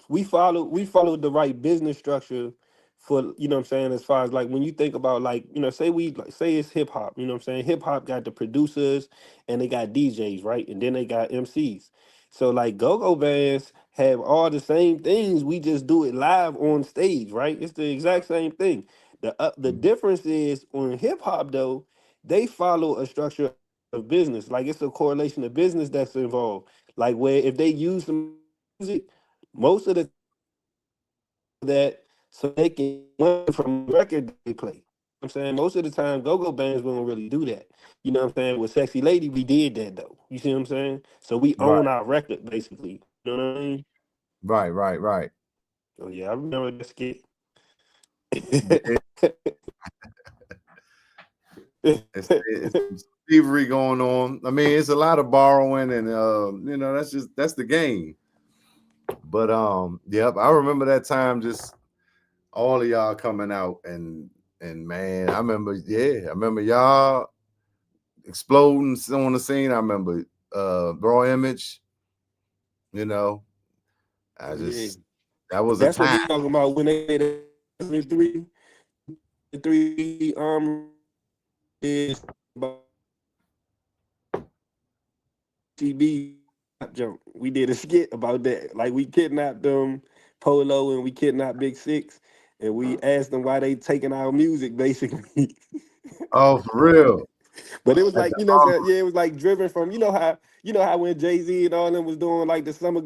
we followed the right business structure for, you know what I'm saying, as far as like when you think about, like, say we like say it's hip hop, you know what I'm saying? Hip hop got the producers and they got DJs, right? And then they got MCs. So like go-go bands have all the same things. We just do it live on stage, right? It's the exact same thing. The difference is on hip hop though, they follow a structure of business. Like it's a correlation of business that's involved. Like where if they use some music, most of the time that so they can get money from the record that they play. I'm saying most of the time go-go bands won't really do that. You know what I'm saying? With Sexy Lady, we did that though. You see what I'm saying? So we right, own our record basically. You know what I mean? right. Oh yeah, I remember that skit. Yeah, it's some thievery going on. I mean, it's a lot of borrowing, and that's the game. But yep, I remember that time. Just all of y'all coming out, and man, I remember y'all exploding on the scene. I remember Raw Image, you know, I Yeah. just that was a That's what time. we talking about when they made the 2003 is about UCB jump. We did a skit about that. Like we kidnapped them, Polo, and we kidnapped Big Six, and we asked them why they taking our music, basically. Oh, for real. But it was At like, the you know what I'm saying? Yeah, it was like driven from, you know how when Jay-Z and all them was doing like the summer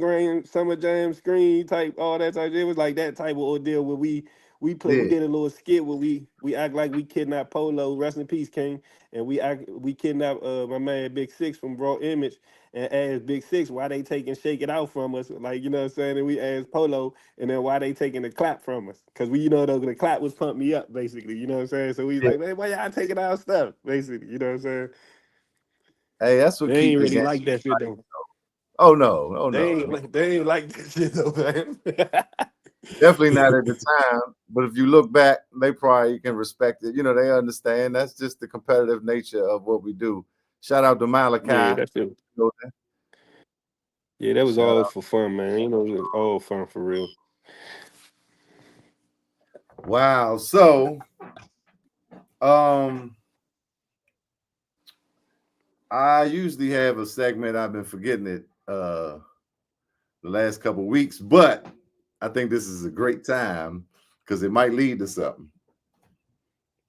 jam screen type, all that type. It was like that type of ordeal where we yeah. did a little skit where we act like we kidnapped Polo, rest in peace, King, and we kidnapped my man Big Six from Raw Image and asked Big Six why they taking Shake It Out from us. Like, you know what I'm saying? And we asked Polo and then why they taking the clap from us. Cause we, the clap was pump me up, basically. You know what I'm saying? So we Yeah. like, man, why y'all taking our stuff? Basically, you know what I'm saying? Hey, that's what They keep ain't the really game. like that shit though. Oh no, oh They no. ain't like they ain't like that shit though, man. Definitely not at the time. But if you look back, they probably can respect it. They understand. That's just the competitive nature of what we do. Shout out to Yeah, Malachi. that's it. Yeah, that was Shout all out. for fun, man. It was all fun for real. Wow. So um I usually have a segment. I've been forgetting it the last couple of weeks, but I think this is a great time because it might lead to something.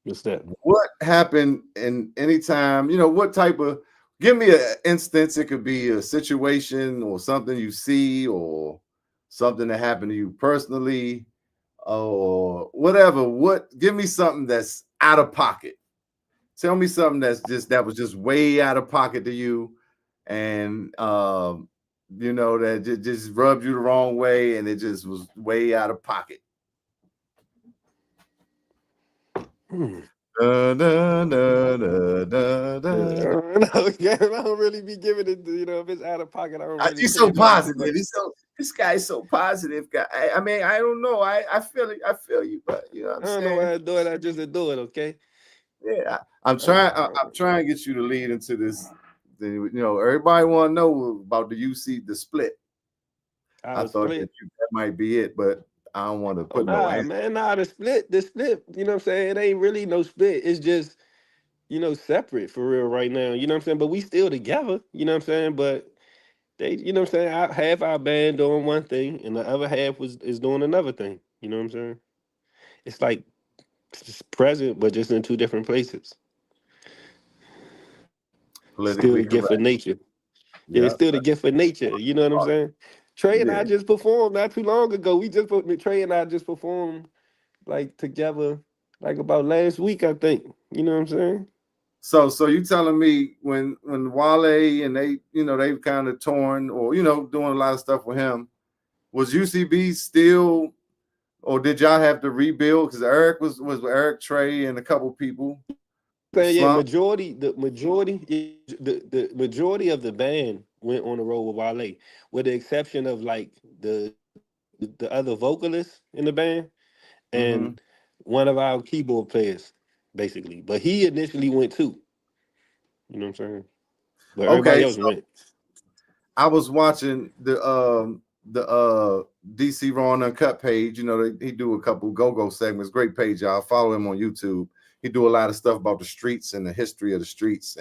What's that? What happened in any time? What type of give me an instance. It could be a situation or something you see or something that happened to you personally or whatever. What give me something that's out of pocket. Tell me something that was just way out of pocket to you, and that just rubbed you the wrong way, and it just was way out of pocket. Hmm. Da, da, da, da, da, da. Yeah, I don't really be giving it. If it's out of pocket, I don't really He's pay so attention too positive. much. This guy's so positive guy. I mean, I don't know. I feel it. I feel you, but you know what I'm I don't know saying? why I do it. I just do it. Okay. Yeah, I'm I, trying. I'm trying to get you to lead into this. Everybody want to know about the UC the split. I I was thought that split. that might be it, but I don't want to Oh put no nah, answer. man, nah. The split. You know what I'm saying? It ain't really no split. It's just separate for real right now. You know what I'm saying? But we still together. You know what I'm saying? But they, what I'm saying? Half our band doing one thing, and the other half is doing another thing. You know what I'm saying? It's like it's just present, but just in two different places. Still Politically the gift of correct. nature. Yeah, Yeah. it's still the gift of nature. You know what I'm saying? Trey and I Yeah. just performed not too long ago. We just put Trey and I just performed like together, like about last week, I think. You know what I'm saying? So you telling me when Wale and they, they've kind of torn or doing a lot of stuff with him, was UCB still, or did y'all have to rebuild? Because Eric was Eric, Trey, and a couple people. Saying yeah, Slump. the majority of the band went on the road with Wale, with the exception of like the other vocalists in the band Mm-hmm. and one of our keyboard players, basically. But he initially went too. You know what I'm saying? But everybody Okay, else so went. I was watching the DC Raw and Uncut page. He do a couple go-go segments. Great page, y'all. Follow him on YouTube. He do a lot of stuff about the streets and the history of the streets.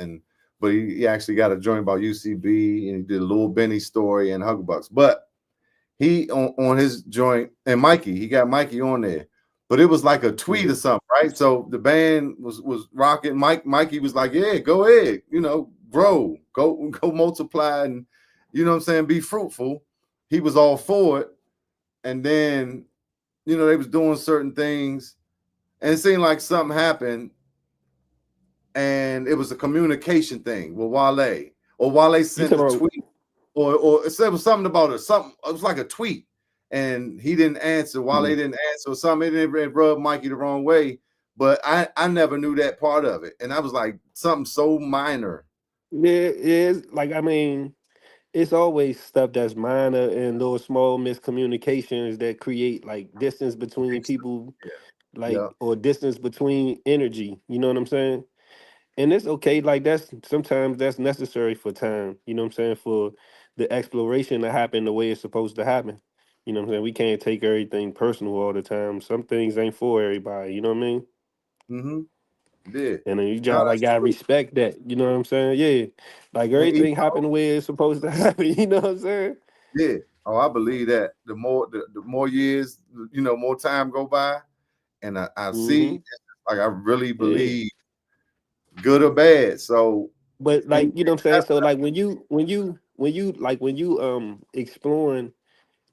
But he actually got a joint about UCB, and he did a Lil Benny story and Hugbucks. But he on his joint, and Mikey, he got Mikey on there. But it was like a tweet or Mhm. something, right? So the band was rocking. Mikey was like, "Yeah, go ahead, grow, go multiply, and what I'm saying, be fruitful." He was all for it, and then they was doing certain things, and it seemed like something happened, and it was a communication thing with Wale, or Wale You sent a talking about tweet, or it said, it was something about it. Something, it was like a tweet, and he didn't answer. Wale Mhm. didn't answer, or something. It didn't rub Mikey the wrong way. But I never knew that part of it, and I was like, something so minor. Yeah, it is like I mean, it's always stuff that's minor and those small miscommunications that create like distance between Big stuff. people, like Yeah. or distance between energy. You know what I'm saying? And it's okay. Like that's sometimes that's necessary for time. You know what I'm saying? For the exploration to happen the way it's supposed to happen. You know what I'm saying? We can't take everything personal all the time. Some things ain't for everybody. You know what I mean? Mm-hmm. Did. And then you No, just like that's gotta true. respect that. You know what I'm saying? Yeah. Like And even, everything happen the way it's supposed to happen. You know what I'm saying? yeah. Oh, I believe that. The more years, more time go by, and I Hmm. see, like, I really Yeah. believe, good or bad. So, But and like, you know what I'm saying? So like when you exploring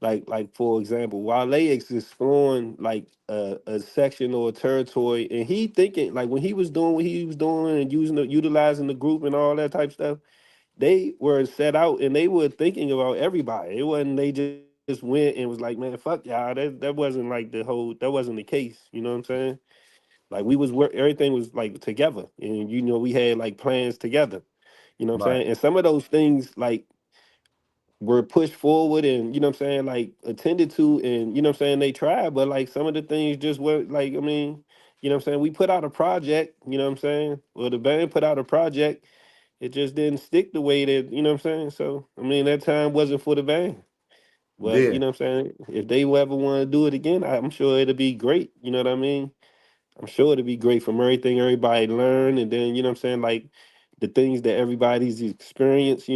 like for example, Wale is exploring like a section or a territory, and he thinking like when he was doing what he was doing and utilizing the group and all that type stuff, they were set out and they were thinking about everybody. It wasn't they just went and was like, man, fuck y'all. That wasn't like that wasn't the case. You know what I'm saying? Like we was everything was like together, and we had like plans together. You know what I'm right, saying? And some of those things like were pushed forward and like attended to and they tried, but like some of the things just were like, I mean, we put out a project, or the band put out a project, it just didn't stick the way that, so I mean that time wasn't for the band. But yeah, if they ever want to do it again, I'm sure it'll be great. You know what I mean? I'm sure it'd be great from everything everybody learn, and then like the things that everybody's experienced,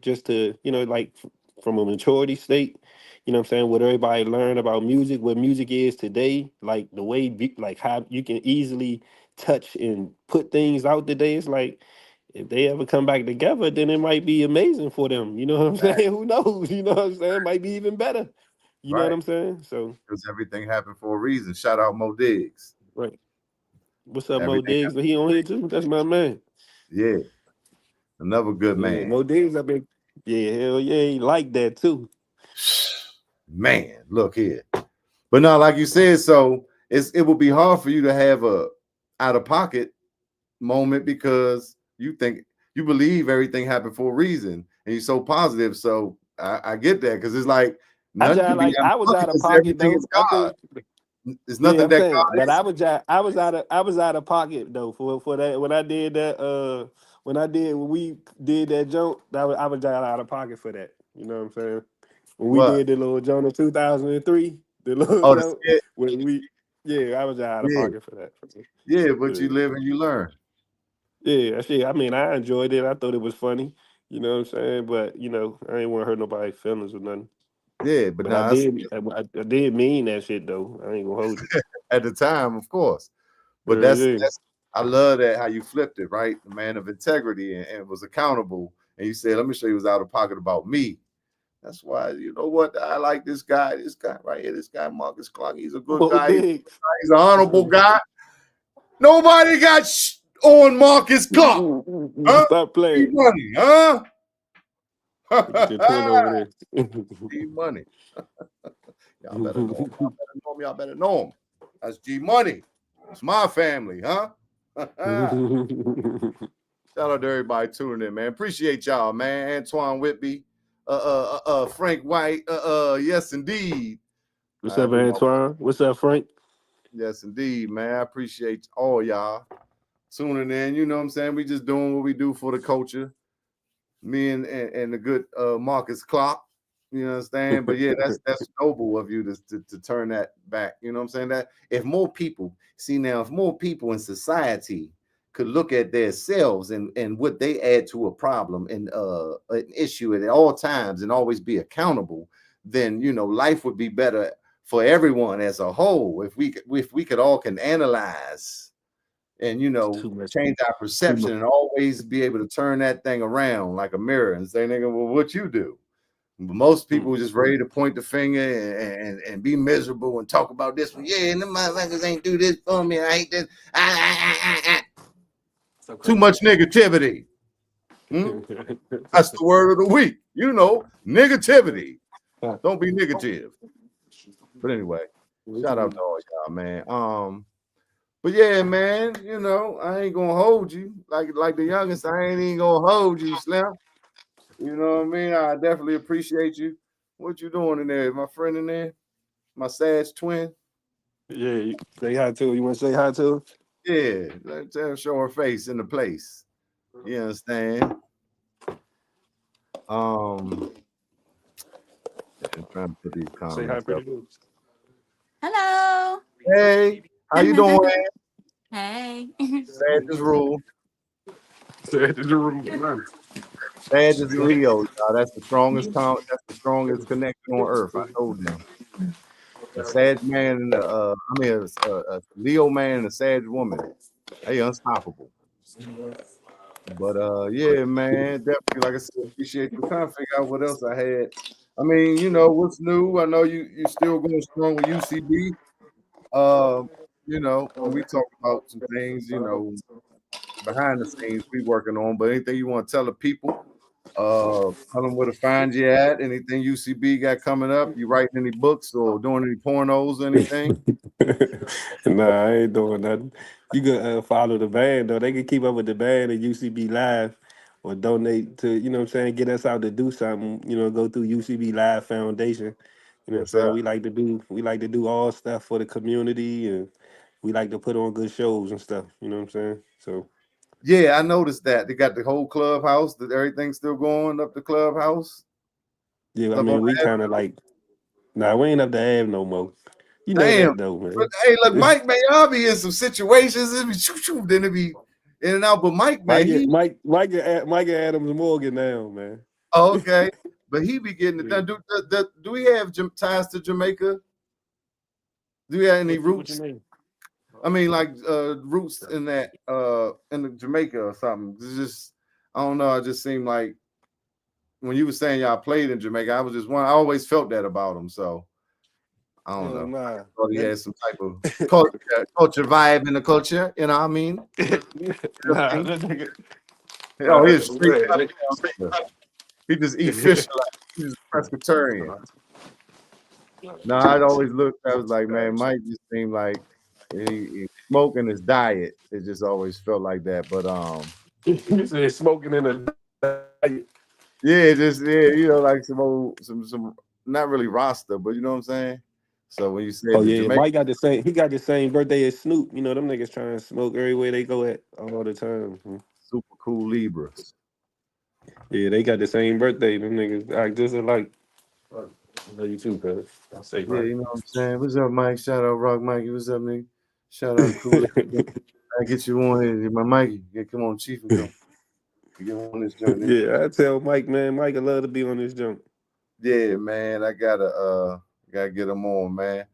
just to like from a maturity state, what everybody learn about music, what music is today, like the way like how you can easily touch and put things out today. It's like if they ever come back together, then it might be amazing for them. You know what I'm saying? Who knows? You know what I'm saying? It might be even better. You know what right. I'm saying? So Because everything happened for a reason. Shout out Mo Diggs. right. What's up, Mo Everything Diggs? happened He for on a here too? That's my man. reason. Yeah, another good Yeah, man. Mo Diggs, I been yeah, hell yeah, he like that too. Man, look here. But now, like you said, so it would be hard for you to have a out of pocket moment because you believe everything happened for a reason and you're so positive. So I get that because it's like I nothing just could be like out I of was pocket out of because pocket everything is though. I God. think There's yeah, nothing I'm that saying, God but isn't. I was out of pocket though for that when I did that when we did that jump, I was out of pocket for that. You know what I'm saying? When we What? did the little jump in 2003, the little Oh, the jump skit. when we yeah, I was out of Yeah, pocket for that. yeah. But you Yeah. live and you learn. Yeah, shit. I mean, I enjoyed it. I thought it was funny. You know what I'm saying? But I ain't want to hurt nobody's feelings or nothing. Yeah, but But I now did. I did mean that shit though. I ain't gonna hold you. at the time, of course. But Yeah. that's I love that how you flipped it, right? The man of integrity and was accountable. And you said, let me show you what's out of pocket about me. That's why, you know what? I like this guy right here, this guy, Marcus Clark. He's a good Mo guy. Diggs. He's an honorable guy. Nobody got on Marcus Clark. Huh? Stop playing. Money, huh? Get your twin over there. G Money. Y'all better know him. Y'all better know him. Y'all better know him. That's G Money. It's my family, huh? Shout out to everybody tuning in, man. Appreciate y'all, man. Antoine Whitby, Frank White, yes indeed. What's up, Antoine? What's up, Frank? Yes indeed, man. I appreciate all y'all tuning in. You know what I'm saying? We just doing what we do for the culture. Me and the good Marcus Clark. You understand? But yeah, that's noble of you to turn that back. You know what I'm saying? That if more people in society could look at themselves and what they add to a problem and an issue at all times and always be accountable, then life would be better for everyone as a whole. If we could all can analyze and change our perception and always be able to turn that thing around like a mirror and say, nigga, well, what you do? But most people just ready to point the finger and be miserable and talk about this one. Yeah, and them motherfuckers ain't do this for me. I hate this. Too much negativity. That's the word of the week. Negativity. Don't be negative. But anyway, shout out to all y'all, man. But yeah, man, I ain't gonna hold you like the youngest. I ain't even gonna hold you, Slim. You know what I mean? I definitely appreciate you. What you doing in there? My friend in there? My Sag twin? Yeah, say hi to her. You want to say hi to her? Yeah, let her show her face in the place. You understand? I'm trying to put these Say hi, comments up. pretty good. Hello. Hey, how you doing? Hey. Sag is rule. Say hi to the room. Man. Sag is Leo, y'all. That's the strongest that's the strongest connection on earth. I told them. A Sag man and a Leo man and a Sag woman. They unstoppable. But yeah, man, definitely. Like I said, appreciate you. Trying to figure out what else I had. I mean, what's new. I know you still going strong with UCB. And we talk about some things, behind the scenes we working on. But anything you want to tell the people, tell them where to find you at. Anything UCB got coming up? You writing any books or doing any pornos or anything? Nah, I ain't doing nothing. You can follow the band though. They can keep up with the band at UCB Live or donate to, what I'm saying, get us out to do something, go through UCB Live Foundation. You know what I'm Yes, saying? sir. We like to do all stuff for the community and we like to put on good shows and stuff, you know what I'm saying? So Yeah, I noticed that they got the whole clubhouse. That everything's still going up the clubhouse. yeah, I Up on mean we the kinda like nah, we ain't up to have no more. You know Damn. that though, But, man. hey, look, Mike, man, y'all be in some situations. It be then it be in and out. But Mike, man, Mike and Adams Morgan now, man. okay. But he be getting it done. Do we have ties to Jamaica? Do we have any What you roots? mean? I mean, like roots in that in the Jamaica or something. It's just I don't know. It just seemed like when you were saying y'all played in Jamaica, I was just one. I always felt that about him. So I don't know. I Nah. thought he had some type of culture vibe in the culture. You know what I mean? Nah, that nigga. Oh, he's straight up. Right. He just eat fish a lot. He's just pescatarian. No, I'd always looked. I was like, man, Mike just seemed like he smoking his diet. It just always felt like that. But You said smoking in a diet. yeah, like some old some not really Rasta, but you know what I'm saying. So when you said Oh the yeah, Jamaican, Mike got the same. He got the same birthday as Snoop. You know them niggas trying to smoke everywhere they go at all the time. super cool Libras. Yeah, they got the same birthday. Them niggas act just alike. I love you too, cuz. I say Yeah, right. you know what I'm saying. What's up, Mike? Shout out Rock Mikey. What's up, nigga? Shout out Cool. I get you on my Mikey. Yeah, come on, Cheef, and come. Get on this joint. Yeah, I tell Mike, man, Mike would love to be on this jump. Yeah, man, I gotta get them on, man.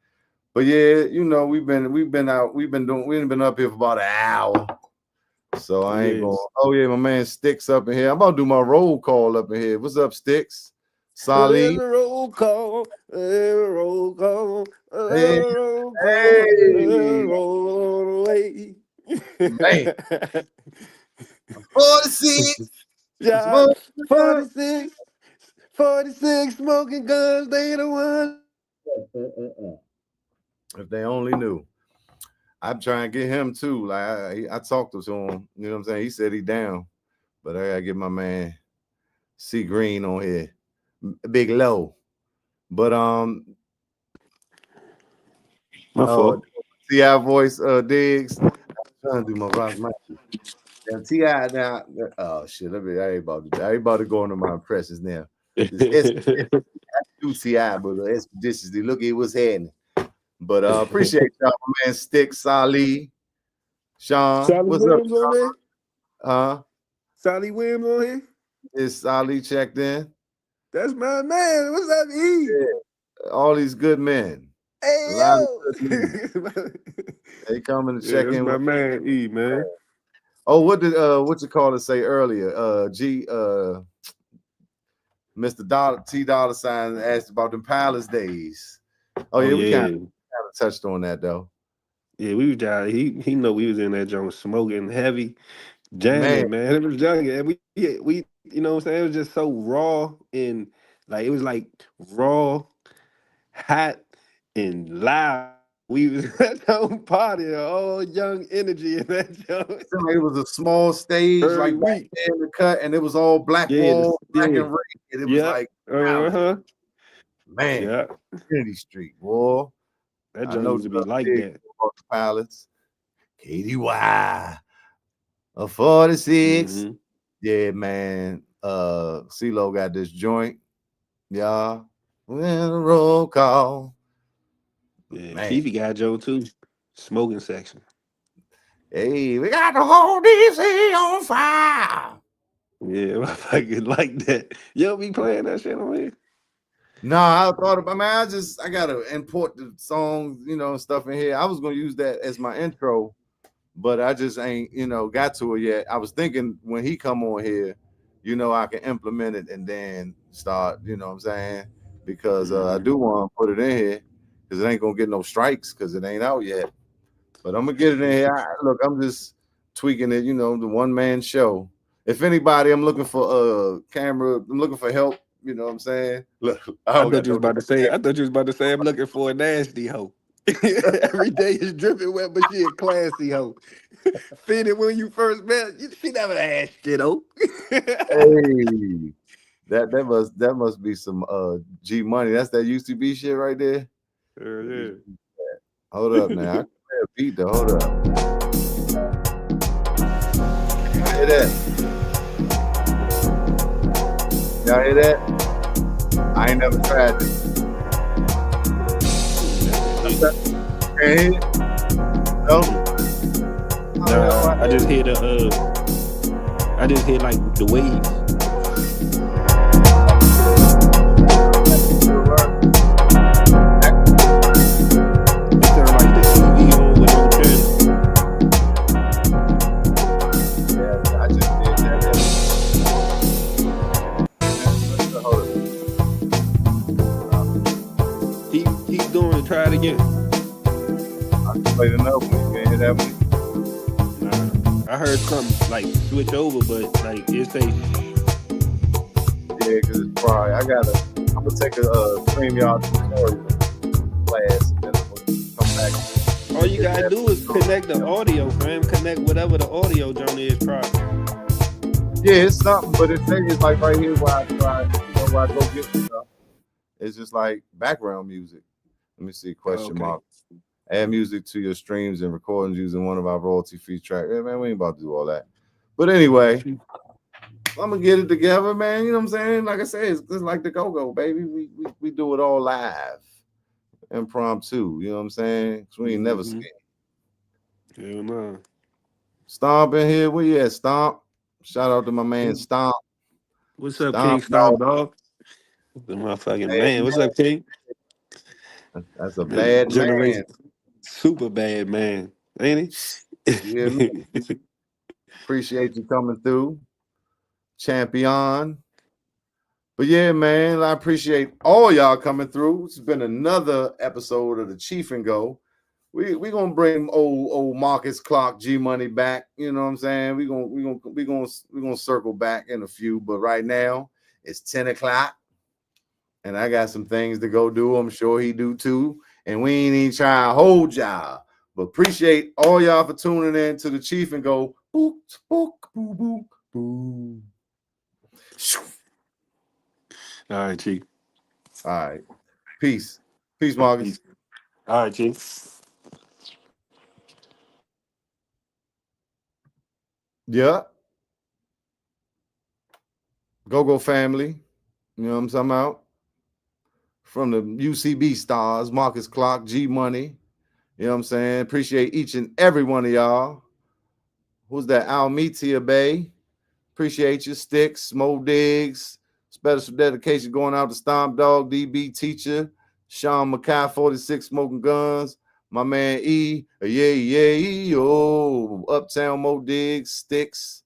But yeah, we've been up here for about an hour. So I ain't going. Yes. Oh yeah, my man Sticks up in here. I'm about to do my roll call up in here. What's up, Sticks? There's Sally. a roll call, there's a roll call, there's Hey, a roll call, there's a hey, roll on the way. man. 46. Yeah, Smoke. 46, 46 smoking guns, they the ones. If they only knew. I'm trying to get him too. Like I talked to him. You know what I'm saying? He said he down, but I gotta get my man C Green on here, Big Low. But My oh, fault. Ti voice Diggs. I'm trying to do my rock mic. Now Ti now. Oh shit! I ain't about to go into my impressions now. This do Ti, but expeditiously look at what's happening. But appreciate y'all, my man. Stick Sally, Sean. Sally What's up? Williams on there? Sally Williams on here? Is Sally checked in? That's my man. What's up, E? Yeah. All these good men. A Hey, lot of yo. good men. They coming to Yeah, check that's in my with. man, E, man. Oh, what you call it say earlier? Mr. Dollar Sign asked about the Palace days. Oh Oh, yeah, we kind yeah. of touched on that though. Yeah, we was down. He know we was in that joint smoking heavy, Man, jamming, man. It was young. And we you know what I'm saying? It was just so raw and like it was like raw, hot, and loud. We was at that party, all young energy in that joint. it seemed like it was a small stage, Early like back week. there in the cut, and it was all black Yeah, walls, black yeah. and red. And it was Yeah. like palace. Uh-huh. Man, Yeah. Kennedy Street, boy. That I joint know used to be like big that. about the palace. KDY, a 46. Mm-hmm. Yeah, man. CeeLo got this joint. Y'all. Roll call. Yeah, Man. Keefy got Joe too. Smoking section. Hey, we got the whole DC on fire. Yeah, I fucking like that. Yo, be playing that shit on here. No, I thought about man. I gotta import the songs, and stuff in here. I was gonna use that as my intro, but I just ain't, got to it yet. I was thinking when he come on here, I can implement it and then start, you know what I'm saying? Because I do want to put it in here because it ain't gonna get no strikes because it ain't out yet. But I'm gonna get it in here. Look, I'm just tweaking it, the one man show. If anybody, I'm looking for camera, I'm looking for help, you know what I'm saying? Look, I I don't thought got you was no about to say. I thought you was about to say I'm looking for a nasty hoe. Every day is dripping wet, but she a classy hoe. Fitted when you first met. She never asked shit, oh. hey. That must be some G money. That's that UCB shit right there. Yeah. Hold up now. I can play a beat though. Hold up. Hear that? Y'all hear that? I ain't never tried this. Can't hear it? No? Nah, I just hear I just hear like the waves. It sound like the TV on with no channel. Yeah, I just did that. Hold Keep doing it. Try it again. I can play another one. You can't hear that one? Nah, I heard something like switch over, but like it say. Yeah, because it's probably I'm gonna take a StreamYard tutorial class and then I'm gonna come back. All you gotta do is connect the audio, fam. Connect whatever the audio joint is, probably. Yeah, it's something, but it's like right here where I go get stuff. It's just like background music. Let me see, question mark. Add music to your streams and recordings using one of our royalty-free tracks. Yeah, man, we ain't about to do all that. But anyway, I'm gonna get it together, man. You know what I'm saying? Like I said, it's like the go-go, baby. We do it all live, impromptu. You know what I'm saying? 'Cause we ain't never scared. Hell no. Stomp in here. Where you at, Stomp? Shout out to my man Stomp. What's up, King Stomp, Stomp Dog? The motherfucking bad man. What's up, King? That's a The bad man. generation super bad man, ain't You hear me? he? Appreciate you coming through, champion. But yeah, man, I appreciate all y'all coming through. It's been another episode of the Cheef and Go. We gonna bring old Marcus Clark G Money back. You know what I'm saying? We gonna circle back in a few. But right now it's 10 o'clock, and I got some things to go do. I'm sure he do too. And we ain't even trying to hold y'all. But appreciate all y'all for tuning in to the Cheef and Go. Boop, boop, boop, boop, boop. All right, Chief. All right. Peace. Peace, Marcus. All right, Chief. Yeah. Go family. You know what I'm talking about? From the UCB Stars, Marcus Clark, G Money. You know what I'm saying? Appreciate each and every one of y'all. Who's that? Almetia Bay. Appreciate you. Sticks, Mo Diggs. Special dedication going out to Stomp Dog, DB Teacher, Sean Mackay, 46 Smoking Guns. My man E, Uptown Mo Diggs, Sticks,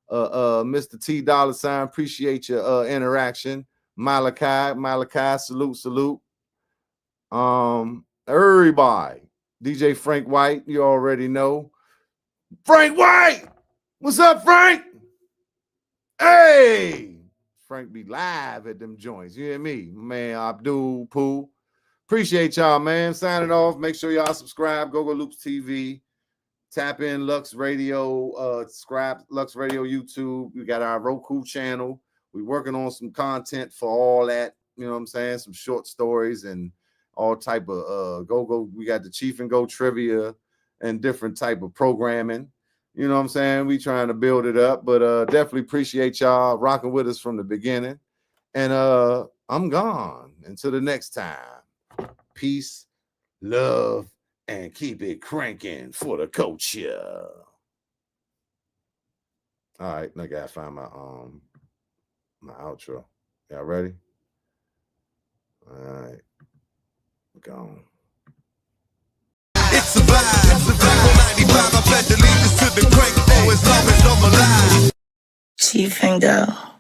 Mr. T $. Appreciate your interaction. Malachi, salute. Everybody. DJ Frank White, you already know. Frank White! What's up, Frank? Hey! Frank be live at them joints. You hear me? Man, Abdul Pooh. Appreciate y'all, man. Signing off. Make sure y'all subscribe. Go Loops TV. Tap in Lux Radio. Subscribe Lux Radio YouTube. We got our Roku channel. We're working on some content for all that. You know what I'm saying? Some short stories and all type of go. We got the Cheef and Go trivia and different type of programming. You know what I'm saying? We trying to build it up, but definitely appreciate y'all rocking with us from the beginning. And I'm gone until the next time. Peace, love, and keep it cranking for the culture. All right, I gotta find my outro. Y'all ready? All right, gone. It's a vibe. It's a vibe. 95, I pledge allegiance to the crank. As long as I'm alive. Cheef and Go.